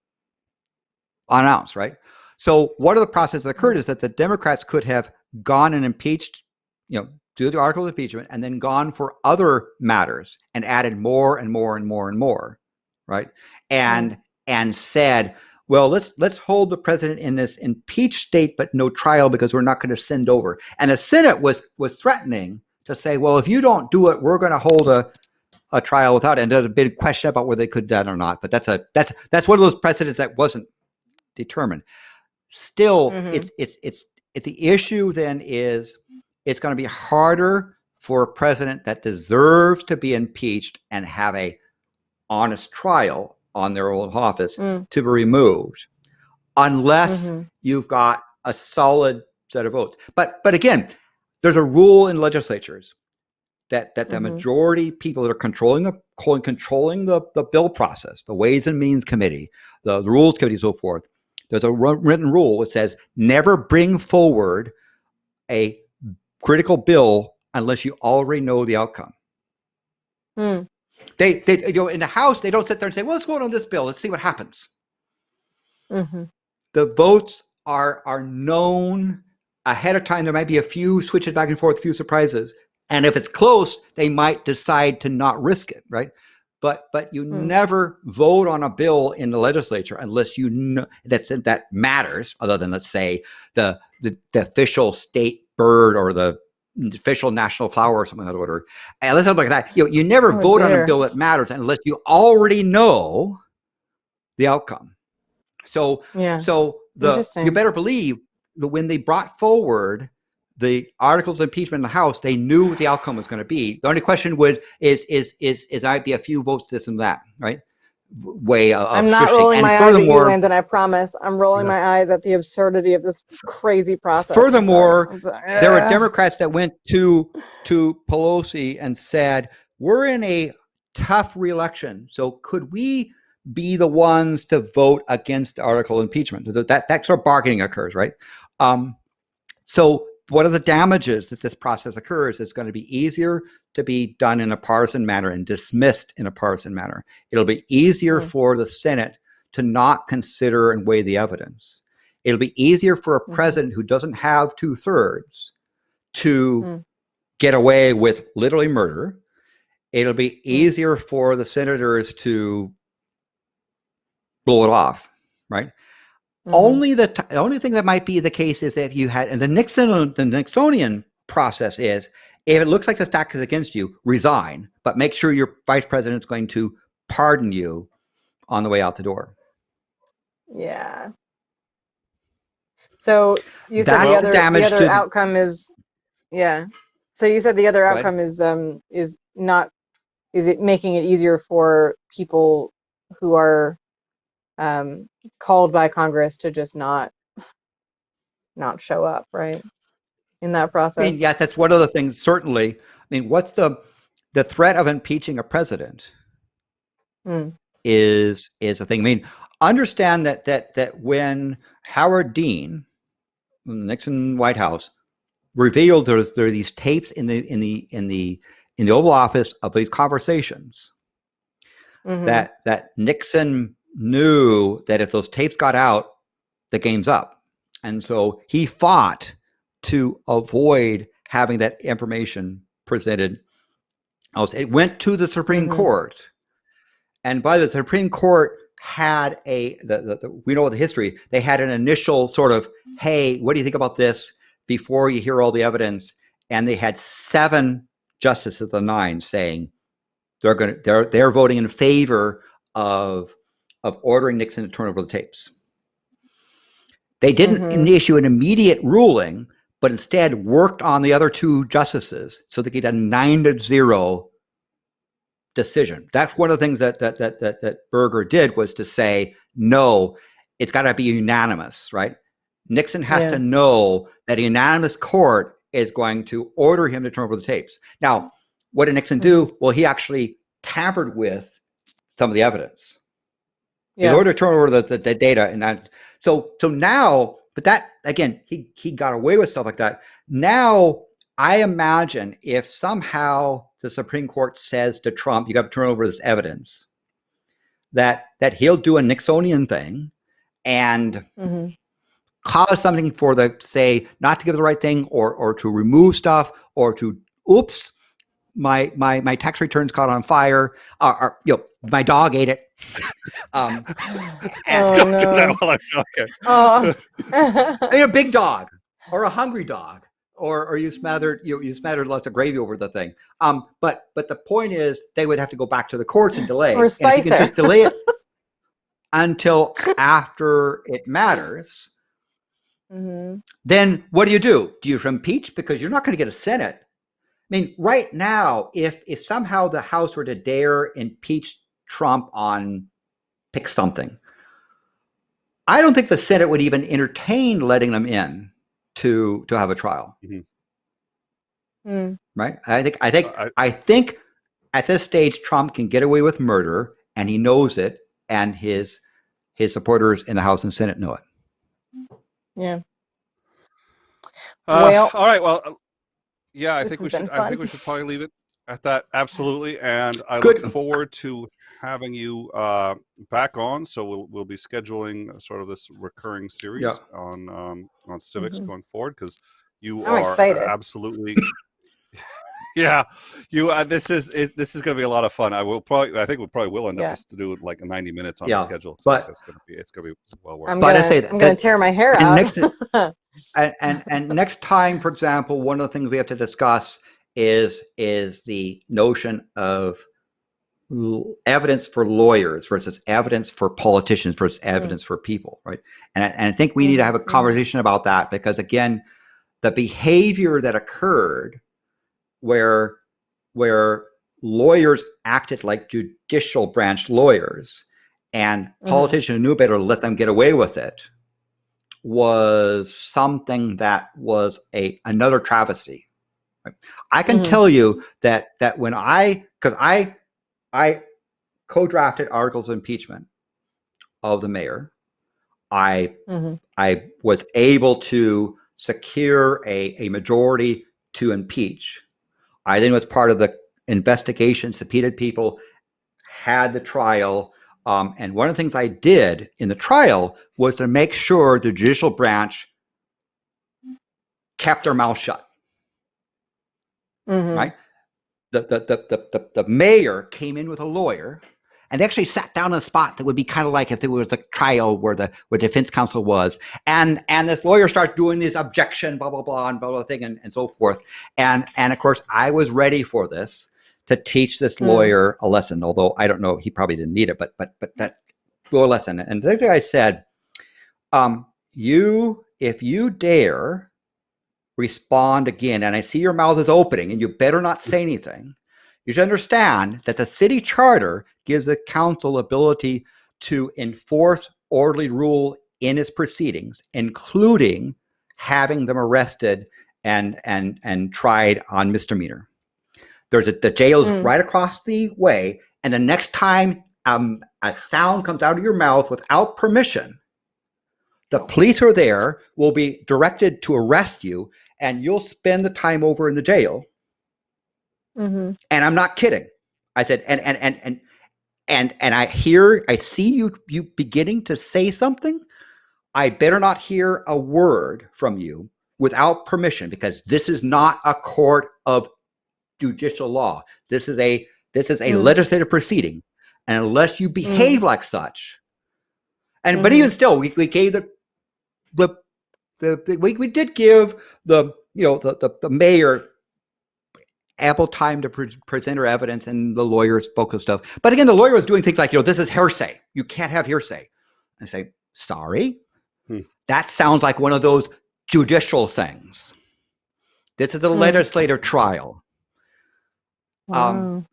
unannounced, right? So one of the processes that occurred is that the Democrats could have gone and impeached, do the article of impeachment, and then gone for other matters and added more and more and more and more, right? And said, well, let's hold the president in this impeached state, but no trial, because we're not going to send over. And the Senate was threatening to say, well, if you don't do it, we're going to hold a trial without it. And there's a big question about whether they could do that or not. But that's one of those precedents that wasn't determined. still, Mm-hmm. it's the issue then is it's going to be harder for a president that deserves to be impeached and have a honest trial on their oath of office Mm. to be removed, unless Mm-hmm. you've got a solid set of votes. But again, there's a rule in legislatures that the Mm-hmm. majority people that are controlling the bill process, the Ways and Means Committee, the Rules Committee, and so forth. There's a written rule that says never bring forward a critical bill unless you already know the outcome. Mm. They in the House, they don't sit there and say, well, let's vote on this bill. Let's see what happens. Mm-hmm. The votes are known ahead of time. There might be a few switches back and forth, a few surprises. And if it's close, they might decide to not risk it, right? But you never vote on a bill in the legislature unless you know that matters, other than, let's say, the official state bird or the official national flower or something like that. And something like that. You never vote on a bill that matters unless you already know the outcome. So you better believe that when they brought forward the articles of impeachment in the House, they knew what the outcome was going to be. The only question is I'd be a few votes this and that, right? Way of I'm not swishing. rolling my eyes at you, Landon, I promise. I'm rolling my eyes at the absurdity of this crazy process. Furthermore, there were Democrats that went to Pelosi and said, we're in a tough re-election, so could we be the ones to vote against the article of impeachment? That sort of bargaining occurs, right? So what are the damages that this process occurs? It's going to be easier to be done in a partisan manner and dismissed in a partisan manner. It'll be easier for the Senate to not consider and weigh the evidence. It'll be easier for a president who doesn't have 2/3 to get away with literally murder. It'll be easier for the senators to blow it off, right? Only the only thing that might be the case is if you had, and the Nixonian process is, if it looks like the stack is against you, resign, but make sure your vice president is going to pardon you on the way out the door. Yeah. So you said the other outcome is, yeah. So you said the other outcome is it making it easier for people who are called by Congress to just not show up, right? In that process. I mean, yeah, that's one of the things, certainly. I mean, what's the threat of impeaching a president is a thing. I mean, understand that when Howard Dean, in the Nixon White House, revealed there are these tapes in the Oval Office of these conversations, that Nixon knew that if those tapes got out, the game's up. And so he fought to avoid having that information presented. It went to the Supreme Court. And by the Supreme Court had we know the history, they had an initial sort of, hey, what do you think about this, before you hear all the evidence? And they had 7 justices of the 9 saying they're voting in favor of ordering Nixon to turn over the tapes. They didn't issue an immediate ruling, but instead worked on the other 2 justices so they could get a 9-0 decision. That's one of the things that Berger did, was to say, no, it's got to be unanimous, right? Nixon has to know that a unanimous court is going to order him to turn over the tapes. Now, what did Nixon do? Well, he actually tampered with some of the evidence in order to turn over the data. And so now, but that, again, he got away with stuff like that. Now, I imagine if somehow the Supreme Court says to Trump, you got to turn over this evidence, that he'll do a Nixonian thing and cause something for say not to give the right thing, or to remove stuff, or to, oops, my tax returns caught on fire, or my dog ate it. Don't do that while I'm talking. A big dog, or a hungry dog, or you smothered lots of gravy over the thing. But the point is, they would have to go back to the courts and delay. Or and if you can just delay it until after it matters, Mm-hmm. then what do? Do you impeach? Because you're not going to get a Senate. I mean, right now, if somehow the House were to dare impeach Trump on pick something, I don't think the Senate would even entertain letting them in to have a trial. Mm. Right? I think at this stage Trump can get away with murder, and he knows it, and his supporters in the House and Senate know it. Yeah. Well, all right. Well, yeah, I this think has we been should. I think fun. we should probably leave it at that. Absolutely. And I Good. look forward to having you back on. So we'll be scheduling sort of this recurring series Yeah. on civics going forward, because you I'm are excited. absolutely. Yeah, this is going to be a lot of fun. I think we probably will end up just to do like 90 minutes on the schedule. So but it's going to be well worth. I'm it. gonna tear my hair out. And next time, for example, one of the things we have to discuss is the notion of evidence for lawyers versus evidence for politicians versus evidence for people, right? And I think we need to have a conversation about that, because again, the behavior that occurred where lawyers acted like judicial branch lawyers and politicians who knew better let them get away with it was something that was another travesty. I can tell you that when because I co-drafted articles of impeachment of the mayor, I was able to secure a majority to impeach. I then was part of the investigation, subpoenaed people, had the trial. And one of the things I did in the trial was to make sure the judicial branch kept their mouth shut. Right? The mayor came in with a lawyer, and they actually sat down in a spot that would be kind of like if there was a trial where the defense counsel was, and this lawyer starts doing this objection, blah blah blah, and blah blah thing, and so forth. And of course, I was ready for this to teach this lawyer a lesson. Although I don't know, he probably didn't need it, but that a lesson. And the thing I said, if you dare respond again, and I see your mouth is opening, and you better not say anything. You should understand that the city charter gives the council ability to enforce orderly rule in its proceedings, including having them arrested and tried on misdemeanor. The jail is right across the way, and the next time a sound comes out of your mouth without permission, the police who are there will be directed to arrest you, and you'll spend the time over in the jail. And I'm not kidding. I said, and I see you beginning to say something. I better not hear a word from you without permission, because this is not a court of judicial law. This is a legislative proceeding, and unless you behave like such, but even still, we gave we did give the mayor ample time to present her evidence, and the lawyer spoke of stuff. But again, the lawyer was doing things like, this is hearsay. You can't have hearsay. I say, sorry, that sounds like one of those judicial things. This is a legislative trial. Wow.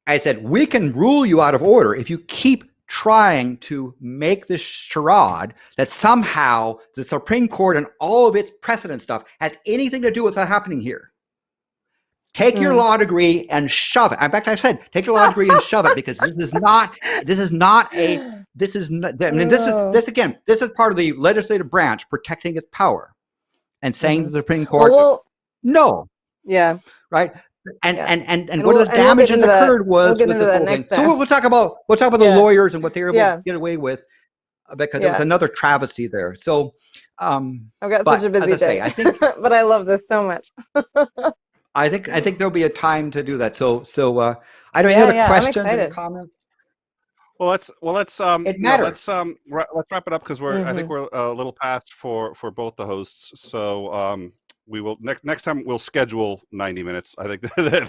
I said, we can rule you out of order if you keep trying to make this charade that somehow the Supreme Court and all of its precedent stuff has anything to do with what's happening here. Take your law degree and shove it. In fact, I said, take your law degree and shove it, because this is part of the legislative branch protecting its power and saying to the Supreme Court, no. Yeah. Right. And what the damage that occurred was with this whole thing. So we'll talk about the lawyers and what they were able to get away with, because it was another travesty there. So I've got such a busy day. I think, but I love this so much. I think there'll be a time to do that. So I don't know, any other questions or comments? Well, let's it matters. Let's wrap it up, because I think we're a little past for both the hosts. So we will next time we'll schedule 90 minutes. I think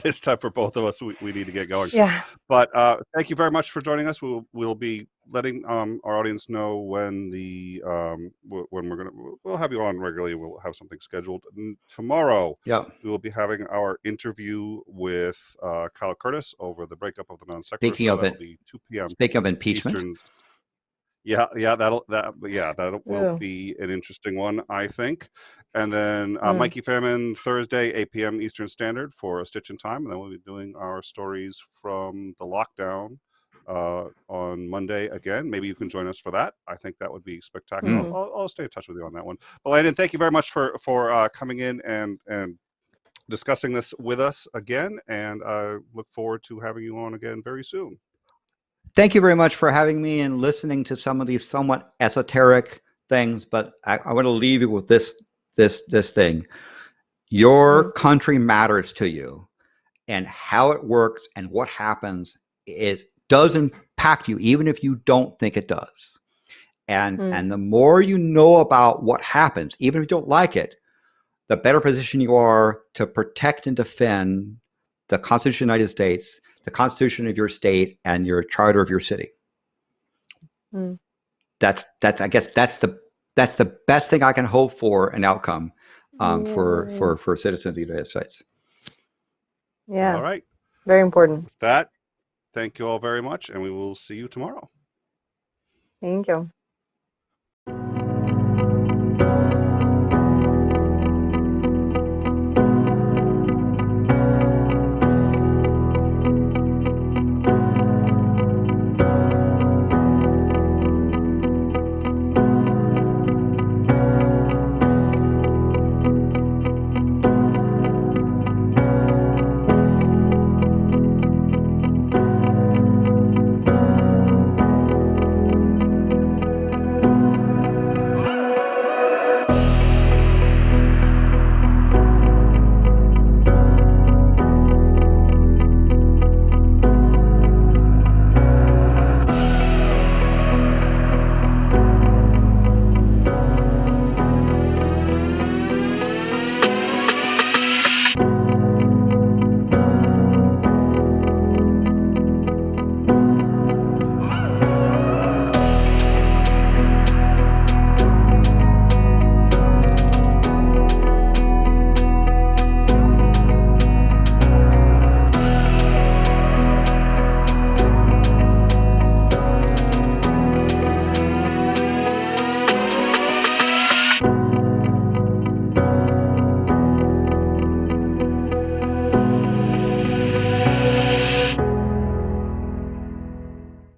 this time for both of us we need to get going. Yeah. But thank you very much for joining us. We'll be letting our audience know when when we'll have you on regularly. We'll have something scheduled. Tomorrow, Yeah. we will be having our interview with Kyle Curtis over the breakup of the Non Sequitur Speaking show. of That'll it, be 2 p.m. speaking of impeachment, Eastern. Yeah, that will Ooh. be an interesting one, I think. And then Mm. Mikey Famine Thursday, 8 p.m. Eastern Standard for a Stitch in Time, and then we'll be doing our stories from the lockdown on Monday again. Maybe you can join us for that. I think that would be spectacular. Mhm. I'll stay in touch with you on that one. But Landon, thank you very much for coming in and discussing this with us again, and I look forward to having you on again very soon. thank you very much for having me and listening to some of these somewhat esoteric things. But I want to leave you with this thing. Your country matters to you, and how it works and what happens does impact you, even if you don't think it does. And the more you know about what happens, even if you don't like it, the better position you are to protect and defend the Constitution of the United States, the Constitution of your state, and your charter of your city. That's I guess that's the best thing I can hope for an outcome for citizens of the United States. Yeah. All right. Very important. With that, thank you all very much, and we will see you tomorrow. Thank you.